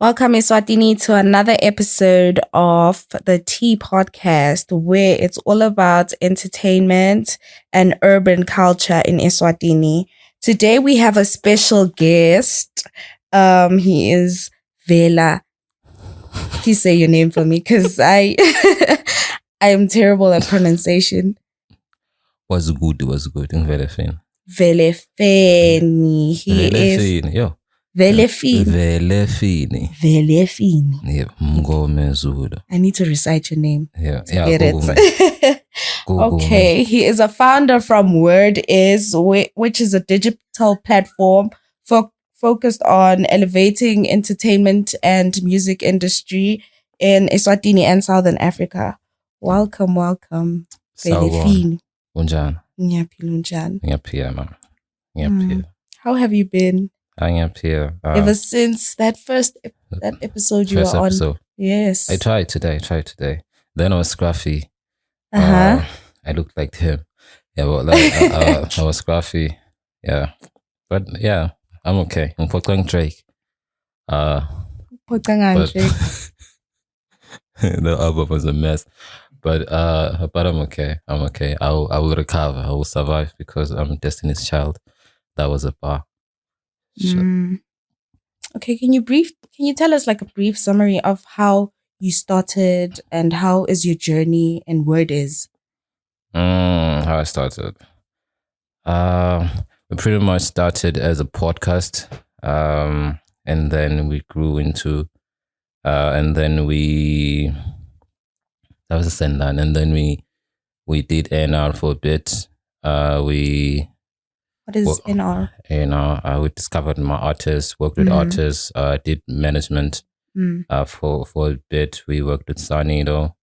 Welcome, Eswatini, to another episode of the Tea Podcast, where it's all about entertainment and urban culture in Eswatini. Today we have a special guest. He is Vela. Please say your name for me, because I am terrible at pronunciation. Was good. Velefini. Velefini. Velefini, yo. Velefini. Velefini. Velefini. Yeah, Mngome Zulu. I need to recite your name. Yeah, Get Google it. Google Okay, me. he is a founder from WordIs, which is a digital platform focused on elevating entertainment and music industry in Eswatini and Southern Africa. Welcome. Velefini. Unjani? Ngiyaphila. Ngiyaphila. How have you been? Ngiyaphila. Ever since that episode you were on? Episode. Yes. I tried today. Then I was scruffy. Uh-huh. I looked like him. Yeah, but like, I was scruffy. Yeah. But yeah, I'm okay. I'm fucking Drake. But the album was a mess. But I'm okay. I will recover. I will survive because I'm Destiny's Child. That was a bar. Sure. Okay, can you tell us like a brief summary of how you started and how is your journey in WordIs? How I started. We pretty much started as a podcast. And then we grew into and then we that was a send down. And then we did NR for a bit. What is NR? We discovered my artists, worked with artists, did management for a bit. We worked with Sarnilo,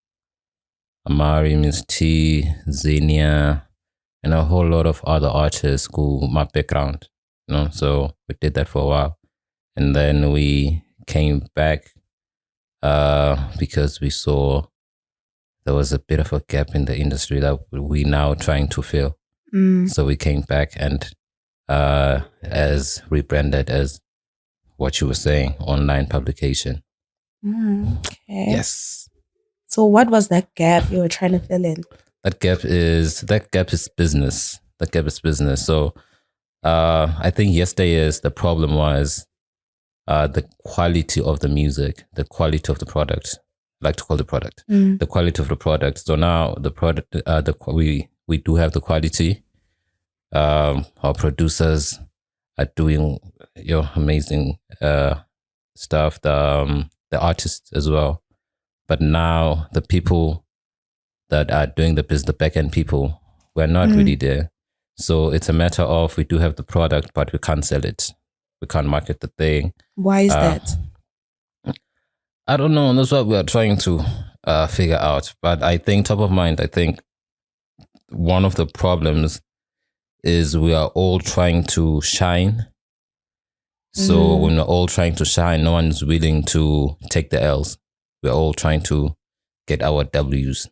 Amari, Miss T, Xenia, and a whole lot of other artists who my background, so we did that for a while. And then we came back because we saw there was a bit of a gap in the industry that we now trying to fill. So we came back and as rebranded as what you were saying, online publication. Okay. Yes. So what was that gap you were trying to fill in? That gap is business. So I think yesterday's the problem was the quality of the music, the quality of the product. I like to call the product. The quality of the product. So now the product, we do have the quality. Our producers are doing amazing stuff. The artists as well. But now the people that are doing the business, the back end people, we're not really there. So it's a matter of we do have the product, but we can't sell it. We can't market the thing. Why is that? I don't know. That's what we are trying to figure out. But I think top of mind, one of the problems is we are all trying to shine. So when we're all trying to shine, no one's willing to take the L's. We're all trying to get our W's.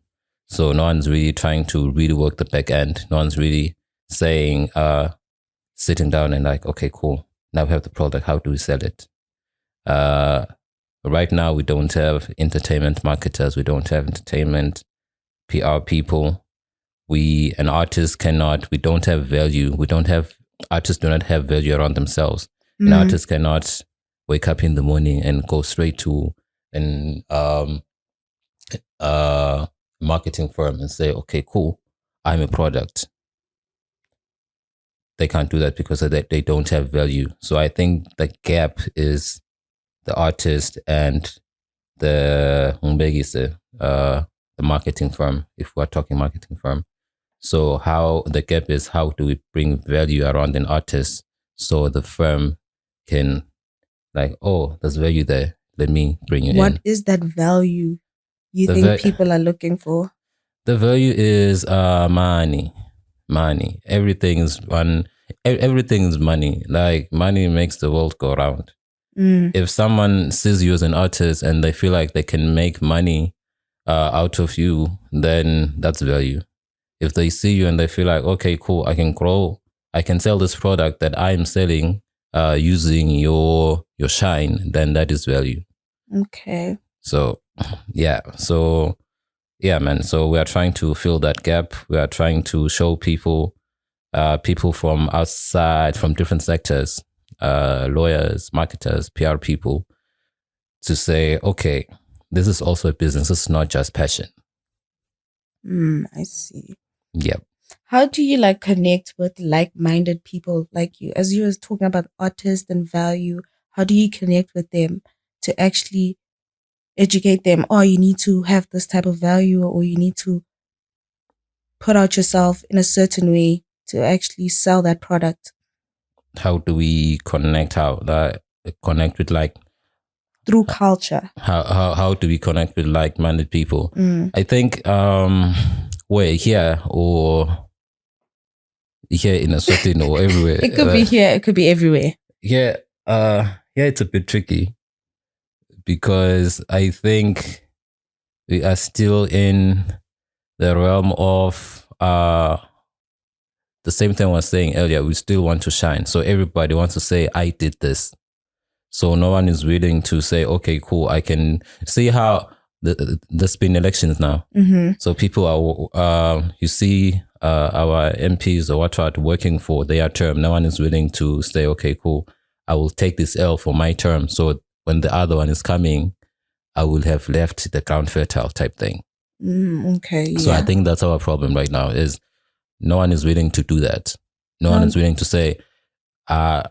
So no one's really trying to really work the back end. No one's really saying, sitting down and like, okay, cool. Now we have the product. How do we sell it? Right now, we don't have entertainment marketers. We don't have entertainment PR people. We don't have value. Artists do not have value around themselves. An artist cannot wake up in the morning and go straight to an marketing firm and say, okay, cool, I'm a product. They can't do that because they don't have value. So I think the gap is the artist and the marketing firm, if we're talking marketing firm. So how the gap is, how do we bring value around an artist so the firm can like, oh, there's value there. Let me bring you in. What is that value you think people are looking for? The value is money. Everything is money. Like money makes the world go round. If someone sees you as an artist and they feel like they can make money out of you, then that's value. If they see you and they feel like, okay, cool, I can grow, I can sell this product that I'm selling using your shine, then that is value. Okay. So yeah, man. So we are trying to fill that gap. We are trying to show people, people from outside, from different sectors, lawyers, marketers, PR people, to say, okay, this is also a business. It's not just passion. I see. Yep. How do you connect with like-minded people like you? As you were talking about artists and value, how do you connect with them to actually educate them? Oh, you need to have this type of value, or you need to put out yourself in a certain way to actually sell that product. How do we connect? Connect with through culture? How do we connect with like-minded people? I think we're here in a certain or everywhere. It could be here, it could be everywhere. Yeah, it's a bit tricky because I think we are still in the realm of the same thing I was saying earlier. We still want to shine, so everybody wants to say, "I did this." So no one is willing to say, "Okay, cool, I can see how." There's been elections now, so people are you see our MPs or what are working for their term. No one is willing to say, "Okay, cool, I will take this L for my term." So when the other one is coming, I will have left the ground fertile type thing. Okay. So I think that's our problem right now, is no one is willing to do that. No one is willing to say, I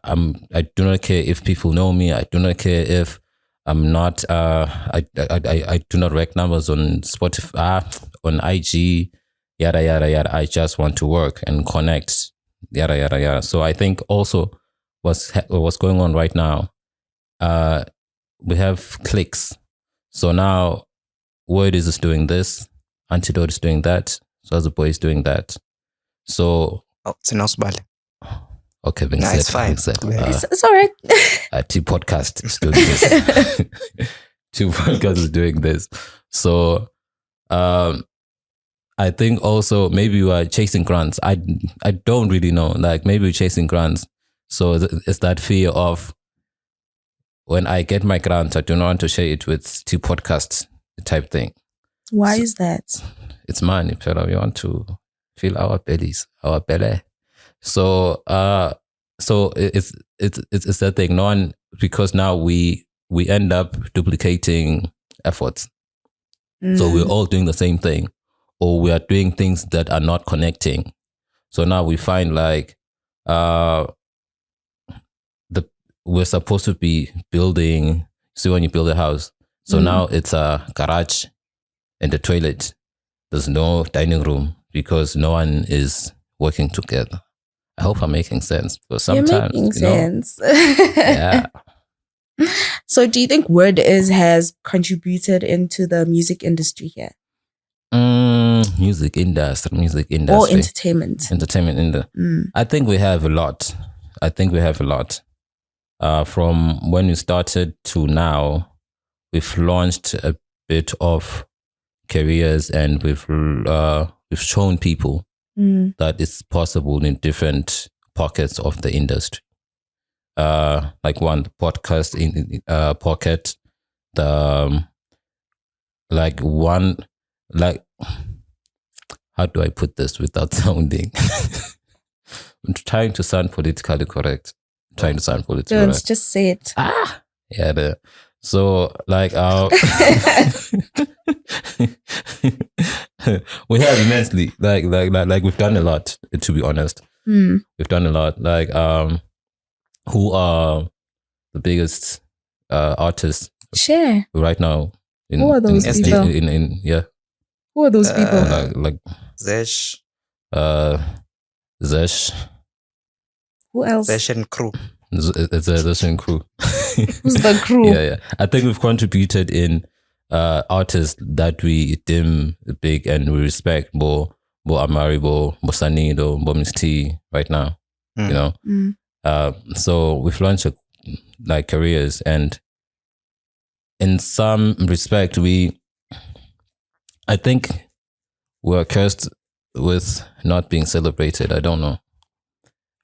do not care if people know me. I do not care if I'm not, I do not rank numbers on Spotify, on IG, yada, yada, yada. I just want to work and connect, yada, yada, yada. So I think also what's going on right now, we have clicks. So now Word is doing this, Antidote is doing that, Swazi Boy is doing that. So it's an Osbal. Okay, no, it's fine. It's all right. Two podcasts is doing this. Two podcasts is doing this. So I think also maybe we are chasing grants. I don't really know. Like maybe we're chasing grants. So it's that fear of, when I get my grant, I do not want to share it with two podcasts type thing. Why is that? It's money, pero we want to fill our bellies, our belly. So it's that thing. No one, because now we end up duplicating efforts. So we're all doing the same thing, or we are doing things that are not connecting. So now we find we're supposed to be building. See, when you build a house, so now it's a garage and a toilet. There's no dining room because no one is working together. I hope I'm making sense, but sometimes you're making sense. Yeah. So do you think Word has contributed into the music industry here? Music industry. Or entertainment. I think we have a lot. From when we started to now, we've launched a bit of careers, and we've shown people that it's possible in different pockets of the industry. Like one podcast in pocket, how do I put this without sounding? I'm trying to sound politically correct. Just say it. Yeah. So we have immensely like we've done a lot, to be honest. We've done a lot. Who are the biggest artists right now? Who are those people? Who are those people? Like Zesh. Zesh. Who else? Zesh and crew. It's a Zesh and crew. Who's the crew? Yeah. I think we've contributed in artists that we deem big and we respect. Bo Amari, Bo Sarnilo, Bo Miss T right now. You know. So we've launched like careers, and in some respect, I think we're cursed with not being celebrated. I don't know.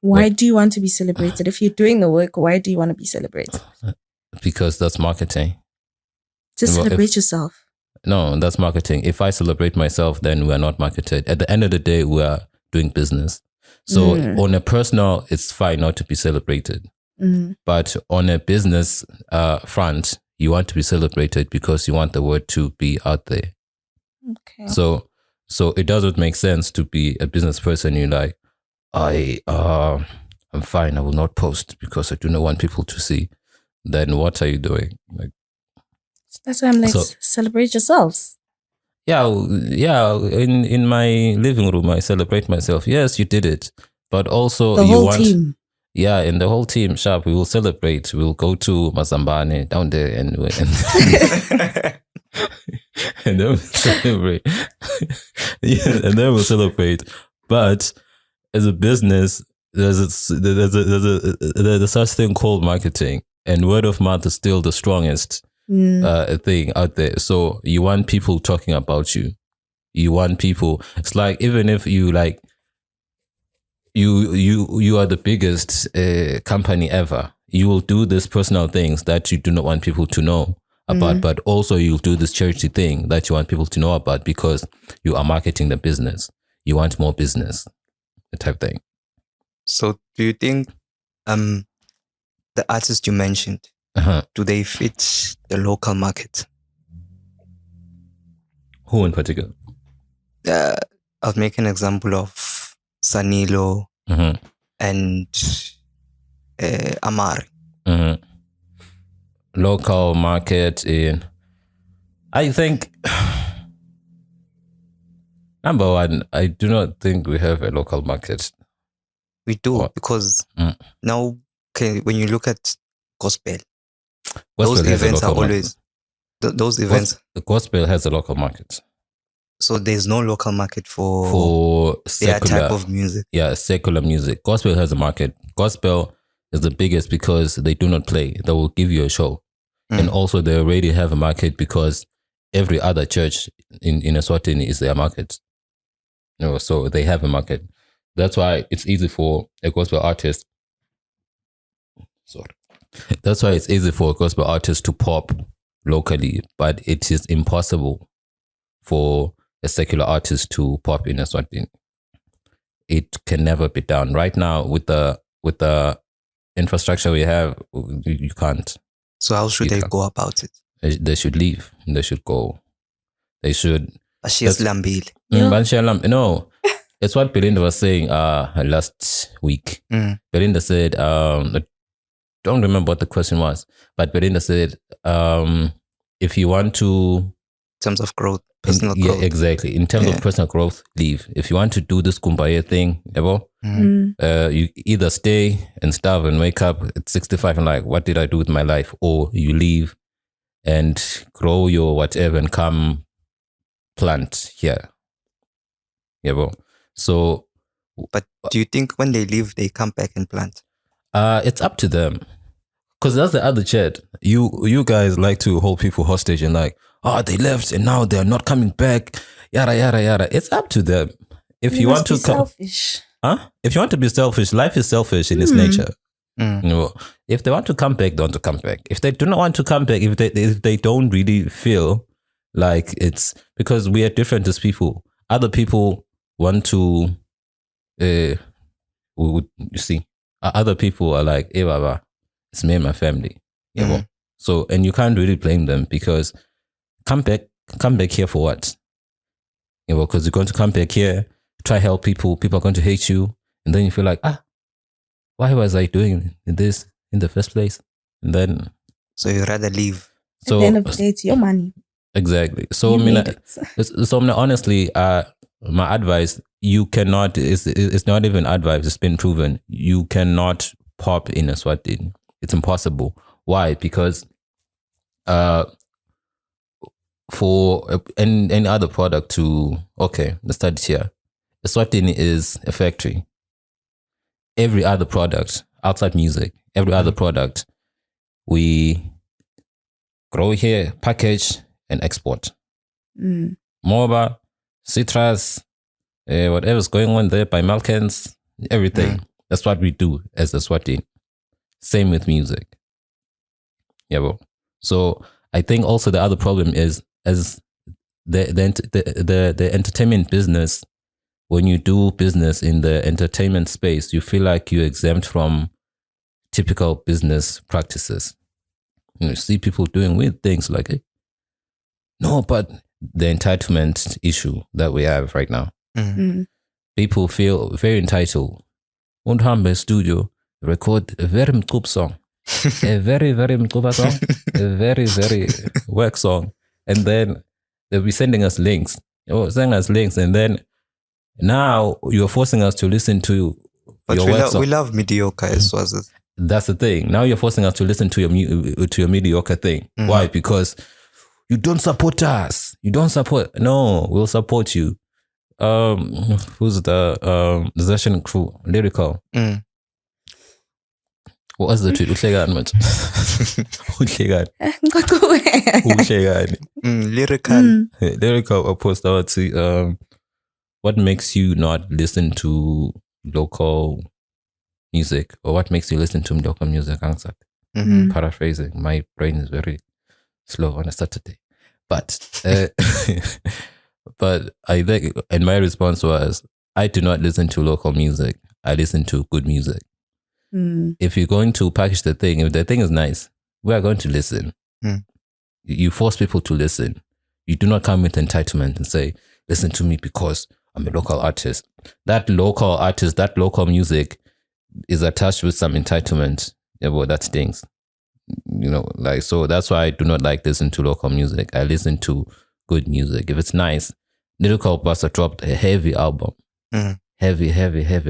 Why do you want to be celebrated? If you're doing the work, why do you want to be celebrated? Because that's marketing. Just Well, celebrate yourself. No, that's marketing. If I celebrate myself, then we are not marketed. At the end of the day, we are doing business. So on a personal, it's fine not to be celebrated. But on a business front, you want to be celebrated because you want the word to be out there. Okay. So it doesn't make sense to be a business person. You're like, I'm fine. I will not post because I do not want people to see. Then what are you doing? Like, that's why I'm like, celebrate yourselves. Yeah. In my living room, I celebrate myself. Yes, you did it, but also the whole team. Yeah, and the whole team, sharp. We will celebrate. We'll go to Mazambane down there and and then we'll celebrate. Yeah, and then we'll celebrate. But as a business, there's such thing called marketing, and word of mouth is still the strongest thing out there. So you want people talking about you. You want people. It's like, even if you like, you are the biggest company ever, you will do these personal things that you do not want people to know about, but also you'll do this charity thing that you want people to know about because you are marketing the business. You want more business, the type thing. So do you think the artists you mentioned, do they fit the local market? Who in particular? I'll make an example of Sarnilo and Amari. Local market in, I think, number one, I do not think we have a local market. We do, because now, when you look at gospel those events are always those events. The gospel has a local market. So there's no local market for secular, their type of music. Yeah, secular music. Gospel has a market. Gospel is the biggest because they do not play. They will give you a show. And also they already have a market because every other church in Eswatini is their market. So they have a market. That's why it's easy for a gospel artist. That's why it's easy for a gospel artist to pop locally, but it is impossible for a secular artist to pop in Eswatini. It can never be done. Right now, with the infrastructure we have, you can't. So how should they go about it? They should leave. They should go. They should. No, it's what Belinda was saying last week. Belinda said, I don't remember what the question was, but Belinda said, if you want to... In terms of growth, personal growth. Yeah, exactly. In terms of personal growth, leave. If you want to do this kumbaya thing, you either stay and starve and wake up at 65 and like, what did I do with my life? Or you leave and grow your whatever and come plant here. So... But do you think when they leave, they come back and plant? It's up to them. Because that's the other chat. You guys like to hold people hostage and like, they left and now they're not coming back. Yada yada yada. It's up to them. If you want to be selfish. If you want to be selfish, life is selfish in its nature. If they want to come back, they want to come back. If they do not want to come back, if they don't really feel like it's because we are different as people. Other people want to you see. Other people are like, hey, Baba, it's me and my family. So, and you can't really blame them because come back here for what? Because you're going to come back here, try help people are going to hate you. And then you feel like, why was I doing this in the first place? And then... So you'd rather leave. At the end of the day, it's your money. Exactly. So, honestly, my advice, you cannot, it's not even advice, it's been proven. You cannot pop in Eswatini. It's impossible. Why? Because for any other product let's start here. Eswatini is a factory. Every other product, outside music, every other product, we grow here, package, and export. Moba, citrus, whatever's going on there by Malkans, everything. That's what we do as a Eswatini. Same with music. So I think also the other problem is as the entertainment business. When you do business in the entertainment space, you feel like you're exempt from typical business practices. You see people doing weird things like, no, but the entitlement issue that we have right now. People feel very entitled. Won't harm the studio, record a very mkup song. A very, very mkupa song. A very, very work song. And then they'll be sending us links. And then now you're forcing us to listen to your work song. We love mediocre as well. That's the thing. Now you're forcing us to listen to your mediocre thing. Why? Because you don't support us. You don't support. No, we'll support you. Who's the Russian crew? Lyrical. What was the tweet? Lyrical. Lyrical post out to what makes you not listen to local music, or what makes you listen to local music? Paraphrasing. My brain is very slow on a Saturday, but but I think, and my response was, I do not listen to local music. I listen to good music. If you're going to package the thing, if the thing is nice, we are going to listen. You force people to listen. You do not come with entitlement and say, listen to me because I'm a local artist. That local artist, that local music is attached with some entitlement. Yeah, well, that stings. So that's why I do not like listen to local music. I listen to good music. If it's nice, Lyrical Buster dropped a heavy album. Heavy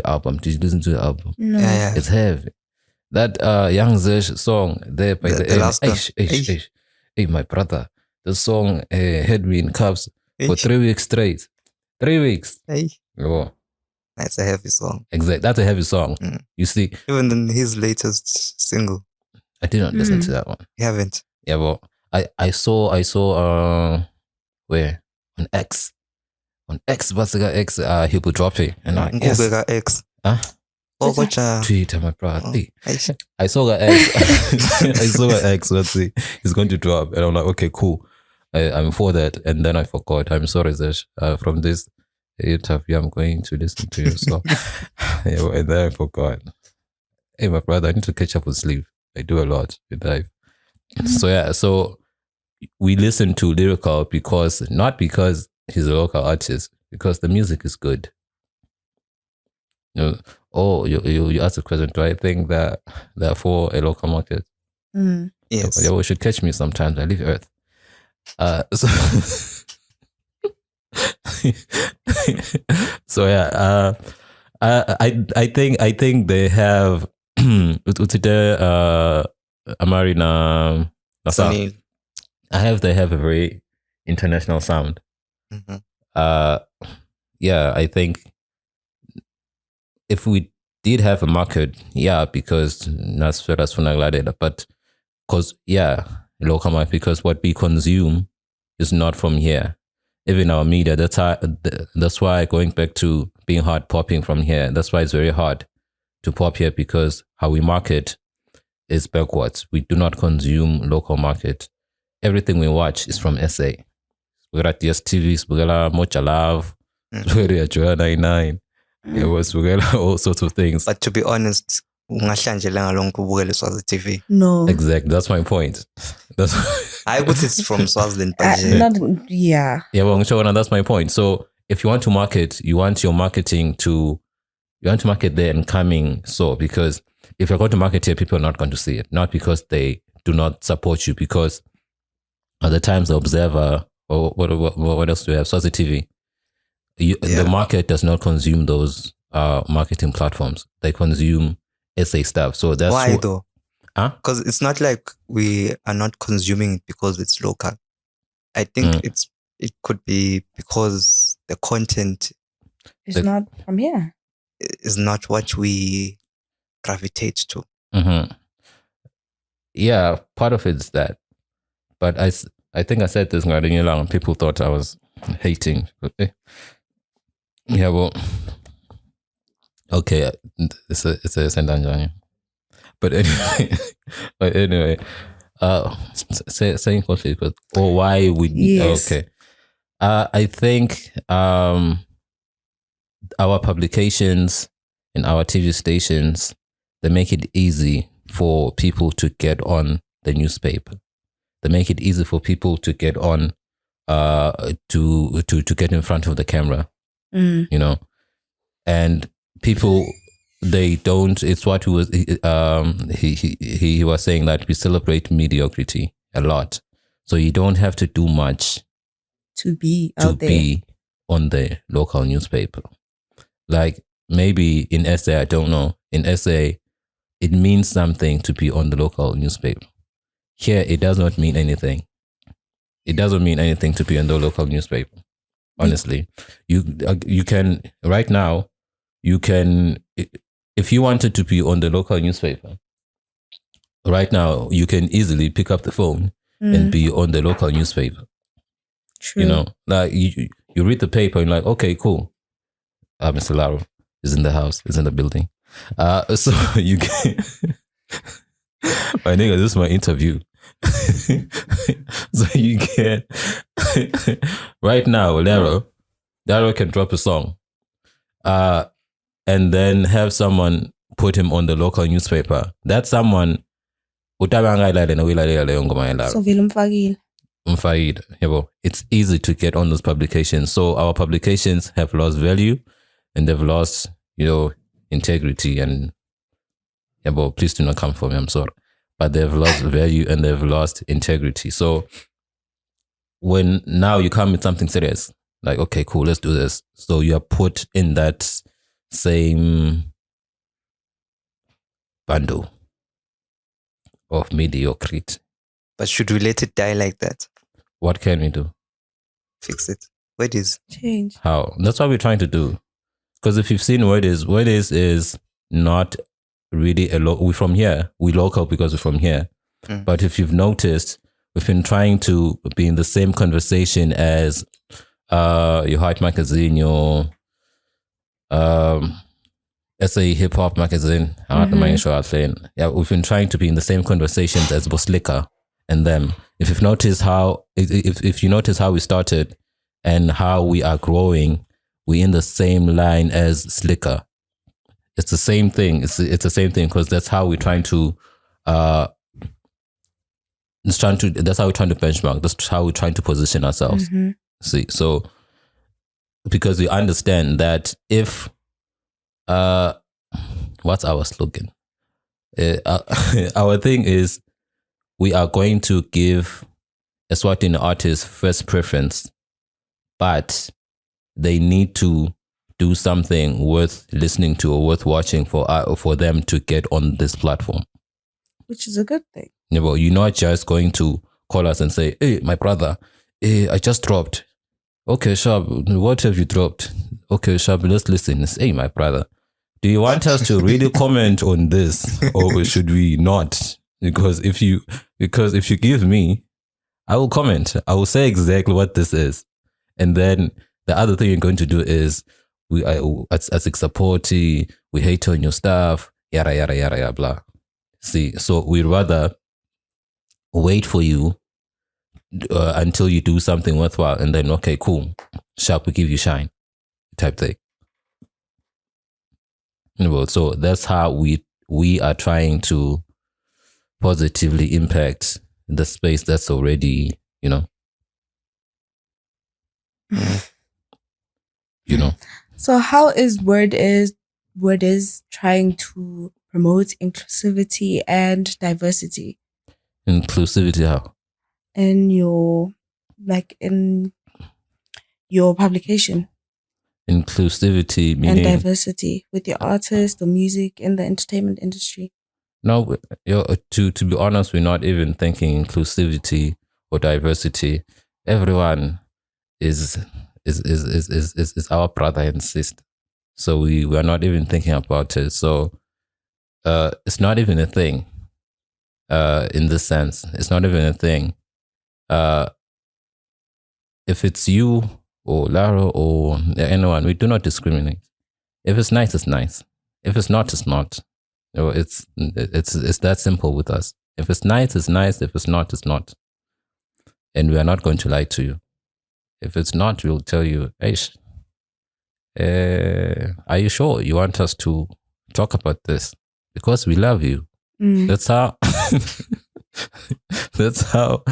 album. Did you listen to the album? No. Yeah. It's heavy. That Young Zesh song there by the end. Hey, my brother. The song had me in cups for 3 weeks straight. 3 weeks. Hey. Oh. That's a heavy song. Exactly. That's a heavy song. You see. Even in his latest single. I did not listen to that one. You haven't? Yeah, well, I saw where? On X. On X, Basiga X, he would drop it. And I yes. X. Twitter, my brother. I saw that X. I saw that X. Let's see. He's going to drop. And I'm like, okay, cool. I'm for that. And then I forgot. I'm sorry, Zesh. From this interview, I'm going to listen to your song. And then I forgot. Hey, my brother, I need to catch up with sleep. I do a lot in life. So we listen to Lyrical not because he's a local artist, because the music is good. You asked the question, do I think that they're for a local market? Yes. You should catch me sometimes. I leave Earth. I think they have Amarina Sarnilo. they have a very international sound. I think if we did have a market, because local market, because what we consume is not from here. Even our media, that's why going back to being hard popping from here, that's why it's very hard to pop here, because how we market is backwards. We do not consume local market. Everything we watch is from SA. We got DSTV, we got Mocha Love, we got Joya 99. It was all sorts of things. But to be honest, TV. No. Exactly. That's my point. I would it's from Swaziland. Yeah. Well, that's my point. So if you want to market, you want your marketing to, market there and coming. So because if you're going to market here, people are not going to see it. Not because they do not support you, because at the Times, the Observer, or what else do we have? Swazi TV. The market does not consume those marketing platforms. They consume SA stuff. So that's why though? Because it's not like we are not consuming it because it's local. I think it could be because the content is not from here. Is not what we gravitate to. Yeah, part of it's that. But I think I said this long. People thought I was hating. Yeah, well, okay, it's a sentence. But anyway, Saying conflict, but or why would Yes. okay? I think our publications and our TV stations, they make it easy for people to get on the newspaper. They make it easy for people to get on to get in front of the camera. You know, and people, they don't. It's what he was. He was saying that we celebrate mediocrity a lot, so you don't have to do much to be out there. On the local newspaper. Like maybe in SA, I don't know. In SA, it means something to be on the local newspaper. Here, it does not mean anything. It doesn't mean anything to be on the local newspaper. Honestly, you can right now. You can, if you wanted to be on the local newspaper, right now you can easily pick up the phone and be on the local newspaper. True. You know, like you read the paper and like, okay, cool. Mr. Laro is in the house, is in the building. So you can, my nigga, this is my interview. So you can, right now, Laro can drop a song. And then have someone put him on the local newspaper. That someone, so it's easy to get on those publications. So our publications have lost value and they've lost, integrity. And please do not come for me, I'm sorry. But they've lost value and they've lost integrity. So when now you come with something serious, like, okay, cool, let's do this. So you are put in that same bundle of mediocrity. But should we let it die like that? What can we do? Fix it. What is? Change. How? That's what we're trying to do. Because if you've seen what is not really we're from here. We're local because we're from here. But if you've noticed, we've been trying to be in the same conversation as your Heart magazine, your SA hip hop magazine. Yeah, we've been trying to be in the same conversations as Boslika and them. If you've noticed if you notice how we started and how we are growing, we're in the same line as Slicker. It's the same thing. It's the same thing because that's how we're trying to. That's how we're trying to benchmark. That's how we're trying to position ourselves. See, so because we understand that if what's our slogan? Our thing is we are going to give a Swatini artist first preference, but they need to do something worth listening to or worth watching for them to get on this platform. Which is a good thing. Yeah, well, you're not just going to call us and say, hey, my brother, I just dropped. Okay, Shab, what have you dropped? Okay, Shab, let's listen. Hey, my brother, do you want us to really comment on this or should we not? Because if you give me, I will comment. I will say exactly what this is. And then the other thing you're going to do is as a supportee, we hate on your stuff, yada, yada, yada, yada, blah. See, so we'd rather wait for you until you do something worthwhile and then, okay, cool, Sharp, we give you shine type thing. So that's how we are trying to positively impact the space that's already, So how is Word is trying to promote inclusivity and diversity? Inclusivity how? In your publication. Inclusivity meaning and diversity with your artists, the music, and the entertainment industry. No, to be honest, we're not even thinking inclusivity or diversity. Everyone is our brother and sister. So we are not even thinking about it. So it's not even a thing. In this sense, it's not even a thing. If it's you or Lara or anyone, we do not discriminate. If it's nice, it's nice. If it's not, it's not. It's that simple with us. If it's nice, it's nice. If it's not, it's not. And we are not going to lie to you. If it's not, we'll tell you, hey, are you sure you want us to talk about this? Because we love you. That's how that's how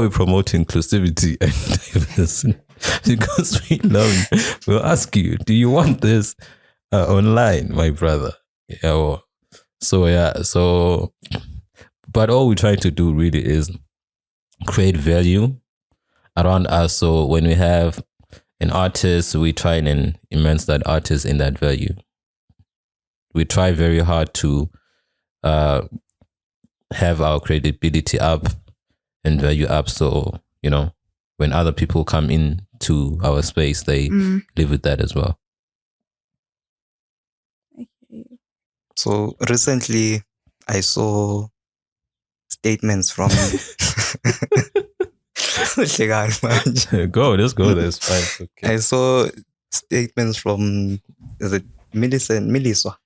we promote inclusivity and diversity. Because we love you. We'll ask you, do you want this online, my brother? Yeah. So but all we try to do really is create value around us. So when we have an artist, we try and immerse that artist in that value. We try very hard to have our credibility up and value up. So, when other people come in to our space, they live with that as well. Okay. So recently I saw statements from Go, let's go. That's fine. Okay. I saw statements from Miliswa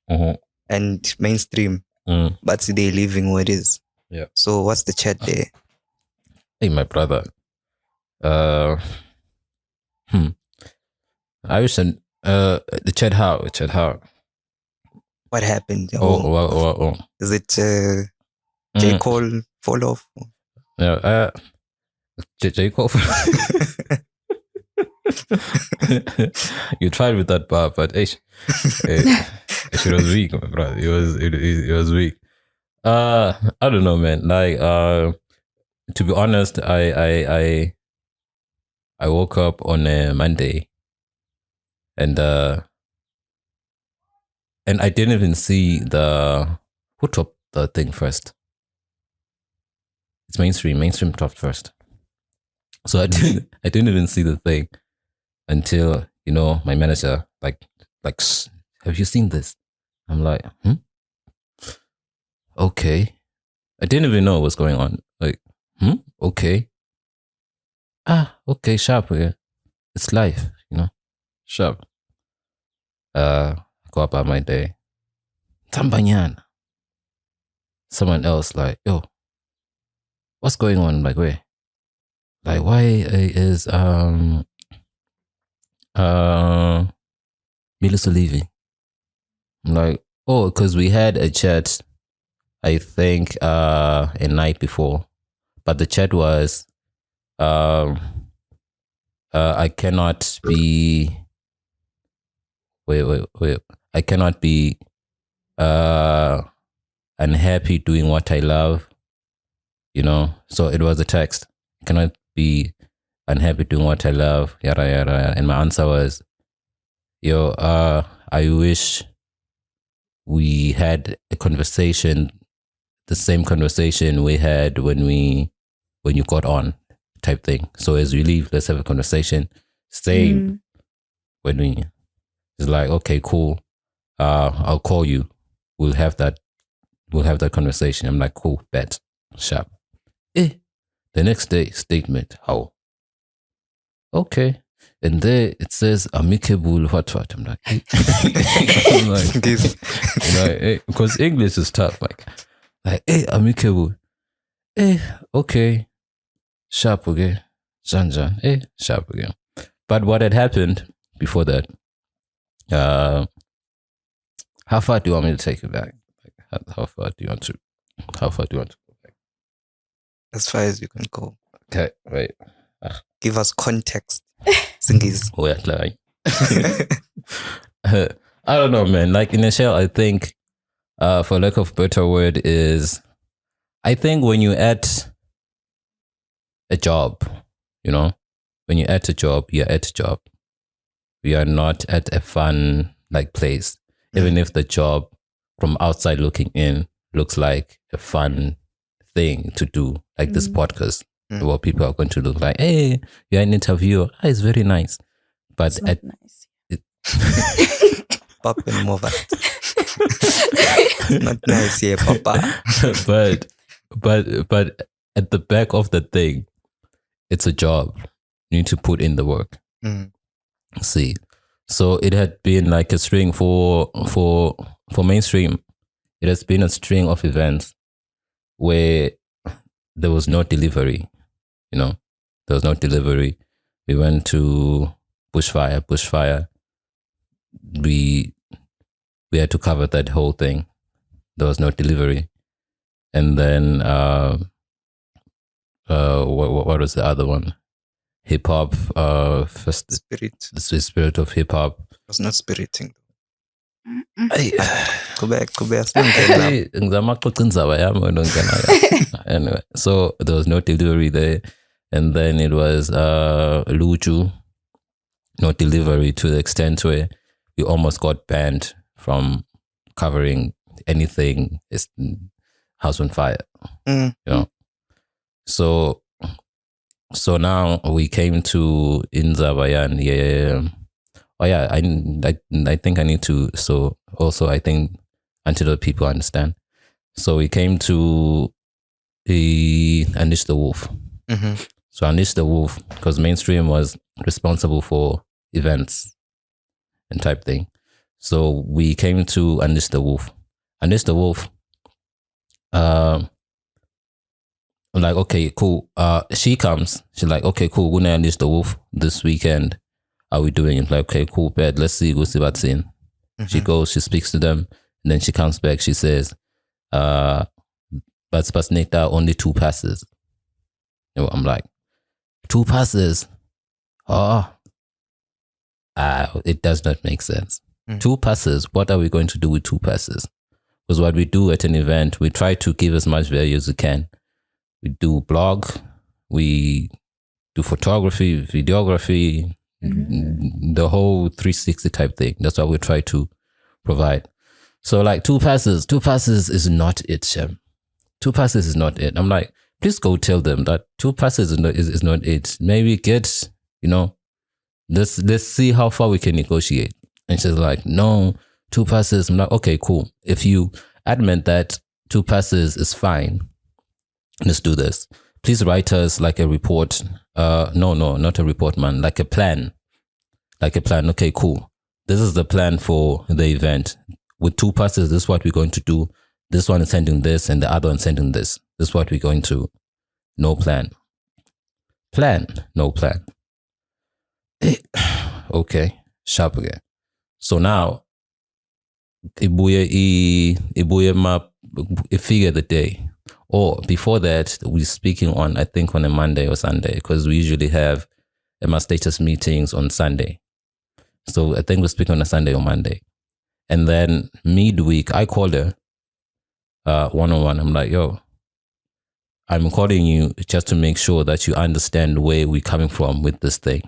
and mainstream, but they're living where it is. Yeah. So what's the chat there? Hey, my brother. I wish the chat how. What happened? Oh. Is it J. Cole fall off? Yeah. J. Cole. You tried with that bar, but it was weak, my brother. It was weak. I don't know, man. Like, to be honest, I woke up on a Monday, and I didn't even see who topped the thing first. It's mainstream. Mainstream topped first. So I didn't even see the thing until, my manager, like, have you seen this? I'm like, okay. I didn't even know what's going on. Like, okay. Okay, sharp. Yeah. It's life, sharp. Go about my day. Tambanyana. Someone else like, yo, what's going on? Like, where? Like, why is Miliswa leaving? I'm like, oh, because we had a chat, I think, a night before, but the chat was, I cannot be. Wait. I cannot be unhappy doing what I love. So it was a text. I cannot be unhappy doing what I love. Yada yada. And my answer was, I wish we had a conversation, the same conversation we had when you got on, type thing. So as we leave, let's have a conversation. Same when we. It's like, okay, cool. I'll call you. We'll have that conversation. I'm like, cool, bet, sharp. The next day, statement, how? Okay. And there it says amicable what. I'm like, because English is tough. Like, amicable. Okay. Sharp again. Jan. Sharp again. But what had happened before that? How far do you want me to take it back? Like, how far do you want to go back? As far as you can go. Okay, wait. Give us context. Singis. Wait, like, I don't know, man. Like, in a shell, I think, for lack of a better word, is I think when you're at a job, when you're at a job, you're at a job. We are not at a fun place, even if the job from outside looking in looks like a fun thing to do, like this podcast, where people are going to look like, hey, you're an interviewer. It's very nice, but It's not nice. Pop and move it. Not nice, yeah, Papa. but at the back of the thing, it's a job. You need to put in the work. See, so it had been like a string for mainstream. It has been a string of events where there was no delivery. There was no delivery. We went to bushfire. We had to cover that whole thing. There was no delivery. And then what was the other one? Hip hop. First Spirit. The spirit of hip hop. It was not spiriting. Hey. Go back. Anyway, so there was no delivery there. And then it was Luju, no delivery, to the extent where we almost got banned from covering anything. It's House on Fire. So now we came to Inzabayan. Yeah. Oh yeah, I think I need to. So also I think until the people understand. So we came to Unleash the Wolf. Mm-hmm. So Unleash the Wolf, because Mainstream was responsible for events and type thing. So we came to Unleash the Wolf. Unleash the Wolf. Like, okay, cool. She comes. She's like, okay, cool. We're gonna Unleash the Wolf this weekend. Are we doing it? Like, okay, cool, bad. Let's see what's in. Mm-hmm. She goes, she speaks to them, and then she comes back. She says, but Spasneta only 2 passes. I'm like, 2 passes? Oh, it does not make sense. 2 passes. What are we going to do with 2 passes? Because what we do at an event, we try to give as much value as we can. We do blog, we do photography, videography, the whole 360 type thing. That's what we try to provide. So like 2 passes is not it, Shem. 2 passes is not it. I'm like, please go tell them that 2 passes is not it. Maybe get, let's see how far we can negotiate. And she's like, no, 2 passes. I'm like, okay, cool. If you admit that 2 passes is fine, let's do this. Please write us like a report. No, not a report, man. Like a plan. Okay, cool. This is the plan for the event. With 2 passes, this is what we're going to do. This one is sending this and the other one sending this. This is what we're going to. No plan. No plan. Okay, sharp again. So now, ibuye map, figure the day. Or before that, we're speaking on, I think on a Monday or Sunday, because we usually have my status meetings on Sunday. So I think we're speaking on a Sunday or Monday. And then midweek, I called her one-on-one. I'm like, yo, I'm calling you just to make sure that you understand where we're coming from with this thing.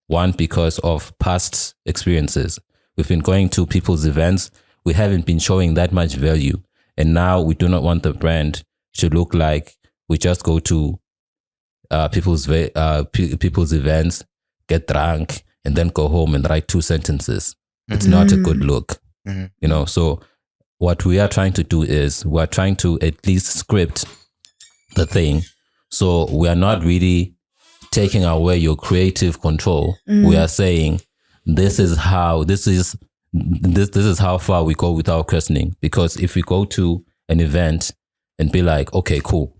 One, because of past experiences. We've been going to people's events. We haven't been showing that much value. And now we do not want the brand to look like we just go to people's events, get drunk, and then go home and write 2 sentences. It's not a good look. So what we are trying to do is we're trying to at least script the thing. So we are not really taking away your creative control. We are saying this is how far we go with our questioning. Because if we go to an event and be like, okay, cool,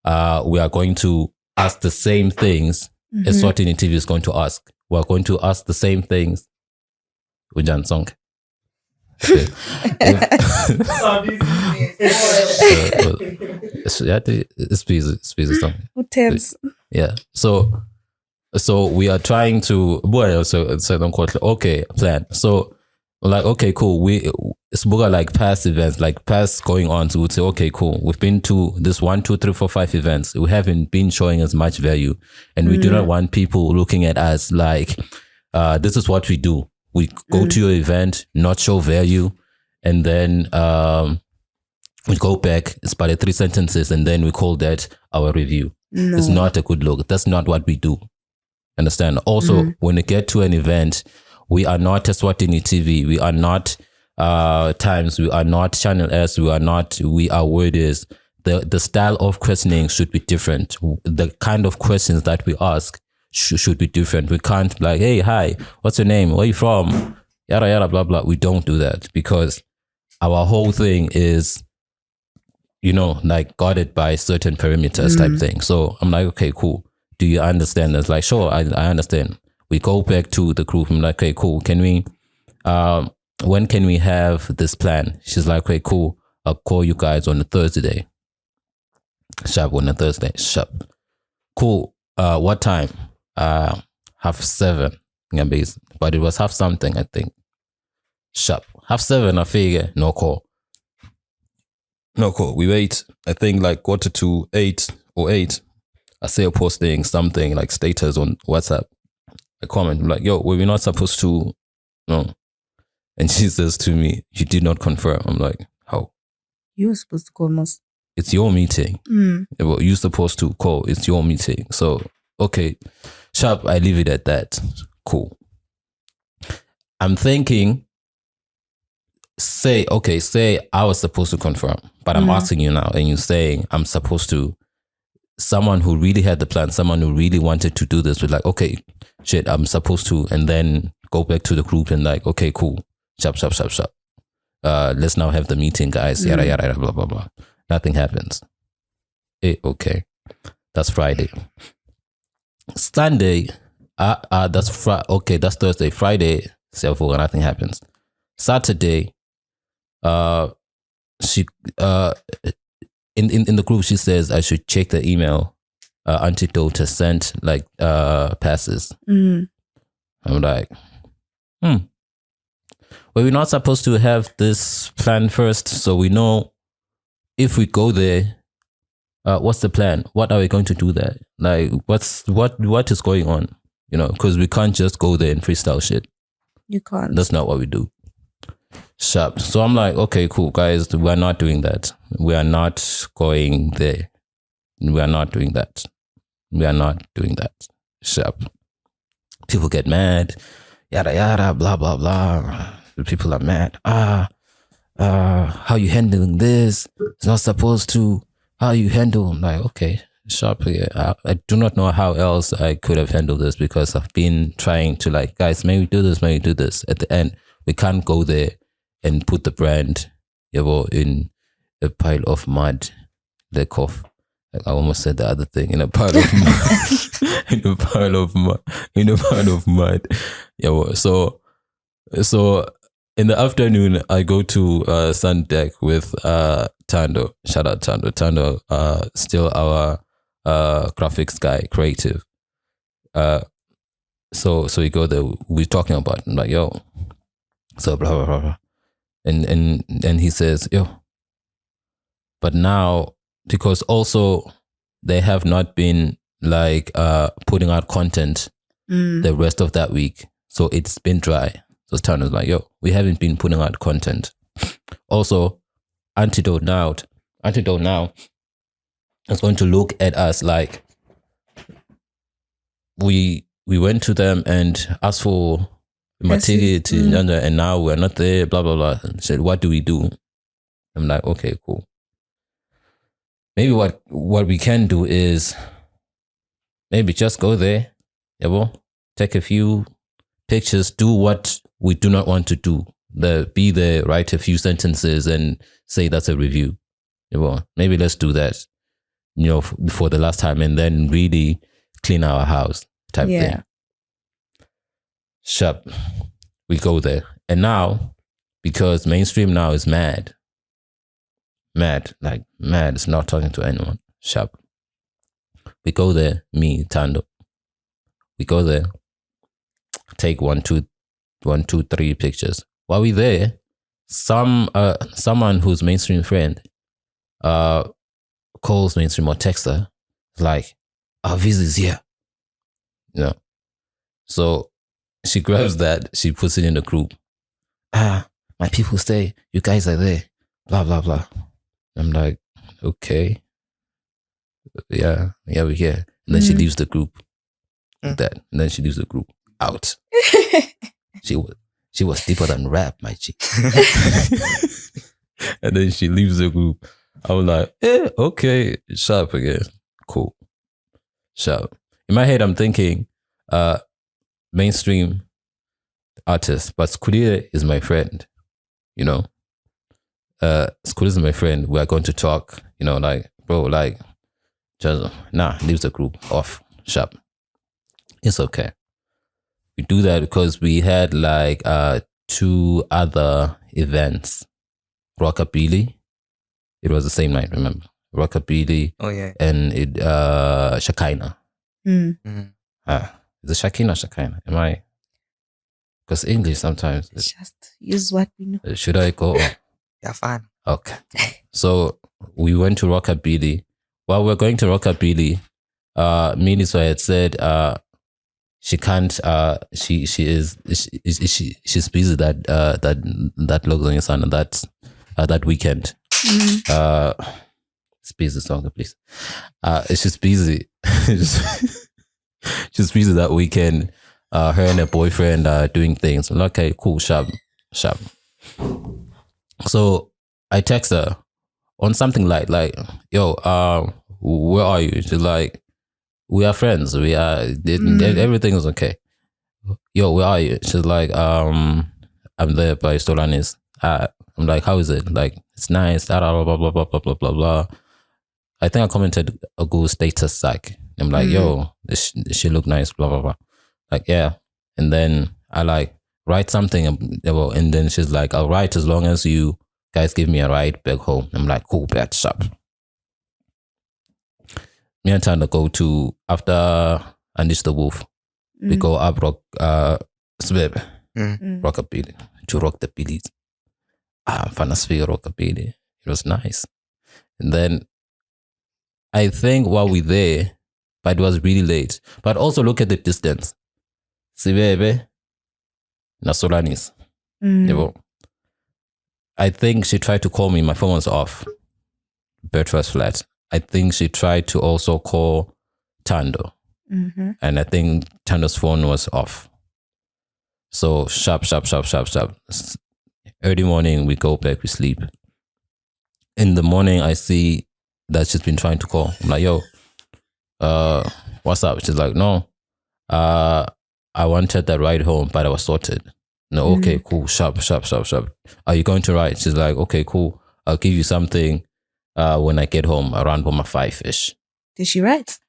we are going to ask the same things as what an interview is going to ask. We are going to ask the same things. Ujan song. Okay. Yeah. So we are trying to okay, plan. So like, okay, cool. It's like past events, like past going on. So we'd say, okay, cool. We've been to this 1, 2, 3, 4, 5 events. We haven't been showing as much value, and we do not want people looking at us like, this is what we do. We go to your event, not show value, and then we go back, it's about 3 sentences, and then we call that our review. No. It's not a good look. That's not what we do. Understand? Also, when we get to an event, we are not Eswatini TV. We are not Times. We are not Channel S. We are Word Is. The style of questioning should be different. The kind of questions that we ask should be different. We can't be like, hey, hi, what's your name? Where are you from? Yada, yada, blah, blah. We don't do that because our whole thing is like guarded by certain perimeters type thing. So I'm like, okay, cool. Do you understand? It's like, sure, I understand. We go back to the group. I'm like, okay, cool. Can we, when can we have this plan? She's like, okay, cool. I'll call you guys on a Thursday. Sharp on a Thursday. Sharp. Cool. What time? 7:30. But it was 7:30, I think. Sharp. 7:30, I figure. No call. We wait. I think like 7:45 or 8. I say a posting something like status on WhatsApp. I comment like, yo, were we not supposed to? No. And she says to me, you did not confirm. I'm like, how? You were supposed to call most. It's your meeting. Well, you're supposed to call. It's your meeting. So, okay. Sharp, I leave it at that. Cool. I'm thinking, say I was supposed to confirm, but I'm asking you now and you're saying I'm supposed to, someone who really had the plan, someone who really wanted to do this was like, okay, shit, I'm supposed to, and then go back to the group and like, okay, cool, sharp. Let's now have the meeting, guys, yada, yada, blah, blah, blah. Nothing happens. Okay. That's Friday. Sunday, that's Thursday. Friday, nothing happens. Saturday, she in the group she says I should check the email Antidote has sent like passes. I'm like, well, we're not supposed to have this plan first, so we know if we go there, what's the plan? What are we going to do there? Like, what is going on? Because we can't just go there and freestyle shit. You can't. That's not what we do. Sharp. So I'm like, okay, cool, guys. We're not doing that. We are not going there. We are not doing that. Sharp. People get mad. Yada yada. Blah blah blah. People are mad. How you handling this? It's not supposed to. How you handle? I'm like, okay, sharp. Yeah. I do not know how else I could have handled this because I've been trying to like, guys, maybe do this. At the end, we can't go there and put the brand, in a pile of mud. Like off. I almost said the other thing. In a pile of mud. in a pile of mud. So in the afternoon, I go to Sun Deck with Tando. Shout out Tando. Tando, still our graphics guy, creative. So we go there. We're talking about. I'm like, yo. So blah blah blah blah. And he says, yo. But now, because also they have not been like putting out content the rest of that week, so it's been dry. So Tando's like, yo, we haven't been putting out content. Also, Antidote now is going to look at us like we went to them and asked for my ticket and now we're not there, blah blah blah. And said, what do we do? I'm like, okay, cool. Maybe what we can do is maybe just go there, take a few pictures, do what we do not want to do. Be there, write a few sentences and say that's a review. Maybe let's do that, for the last time and then really clean our house type thing. Sharp. We go there. And now, because mainstream now is mad, it's not talking to anyone. Sharp. We go there, me, Tando. We go there, take 1, 2, 3 pictures. While we there, someone who's mainstream friend calls mainstream or texts her, like, our visa is here. So she grabs that, she puts it in the group. My people say you guys are there, blah blah blah. I'm like, okay, yeah, we're here. And then she leaves the group. Like that, and then she leaves the group out. She was deeper than rap, my G. And then she leaves the group. I was like, okay, sharp again, cool, sharp. In my head, I'm thinking, mainstream artist, but Sikhulile is my friend, Sikhulile is my friend. We are going to talk. Like, bro, like, just leave the group off. Sharp. It's okay. We do that because we had like 2 other events. Rockabilly. It was the same night, remember? Rockabilly. Oh yeah. And it Shakina. Mm. Is it Shakina or Shakina? Am I? Because English sometimes. Just use what we know. Should I go? Yeah, fine. Okay. So we went to Rockabilly. While we're going to Rockabilly, Miliswa had said she can't. She's busy that logs on your son and that weekend. It's busy song, please. She's busy. She's busy that weekend. Her and her boyfriend are doing things. I'm like, okay, cool, sharp. So I text her on something like, yo, where are you? She's like, we are friends. We are, everything is okay. Yo, where are you? She's like, I'm there by Stolanis. I'm like, how is it? Like, it's nice. Blah, blah, blah, blah, blah, blah, blah, blah. I think I commented a good status sack. I'm like, yo, she look nice, blah, blah, blah. Like, yeah. And then I like write something. And then she's like, I'll write as long as you guys give me a ride back home. I'm like, cool, bet, sharp. Me and Tanda go to, after Unleash the Wolf, we go up Rockabilly, to rock the billies. Fanasphere Rockabilly. It was nice. And then I think while we're there, but it was really late. But also look at the distance. Sibebe, Nasolanis. I think she tried to call me. My phone was off. Battery was flat. I think she tried to also call Tando. And I think Tando's phone was off. So sharp. Early morning, we go back, we sleep. In the morning, I see that she's been trying to call. I'm like, yo, what's up? She's like, no, I wanted that ride home, but I was sorted. No, okay, cool, sharp. Are you going to ride? She's like, okay, cool. I'll give you something when I get home around 5-ish. Did she write?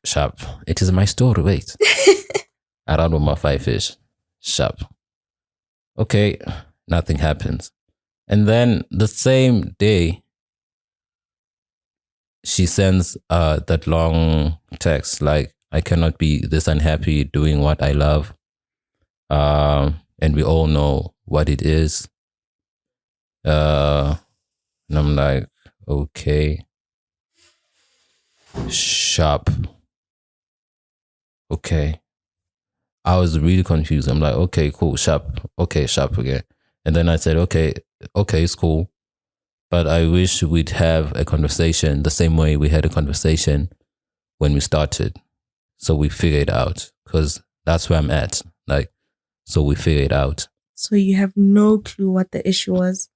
Sharp. It is my story, wait. Around 5-ish. Sharp. Okay, nothing happens. And then the same day, she sends that long text like, I cannot be this unhappy doing what I love. And we all know what it is. And I'm like, okay. Sharp. Okay. I was really confused. I'm like, okay, cool, sharp. Okay, sharp again. And then I said, okay, it's cool. But I wish we'd have a conversation the same way we had a conversation when we started. So we figure it out, because that's where I'm at. Like, so we figure it out. So you have no clue what the issue was?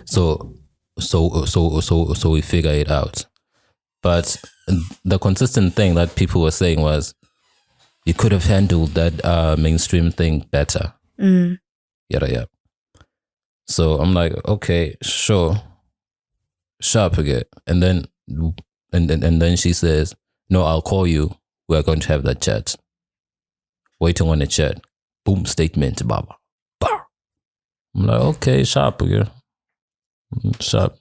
So we figure it out. But the consistent thing that people were saying was, you could have handled that mainstream thing better. Yeah. So I'm like, okay, sure. Sharp again. And then she says, no, I'll call you. We are going to have that chat. Waiting on the chat. Boom, statement, baba. Bar. I'm like, okay, sharp again. Sharp.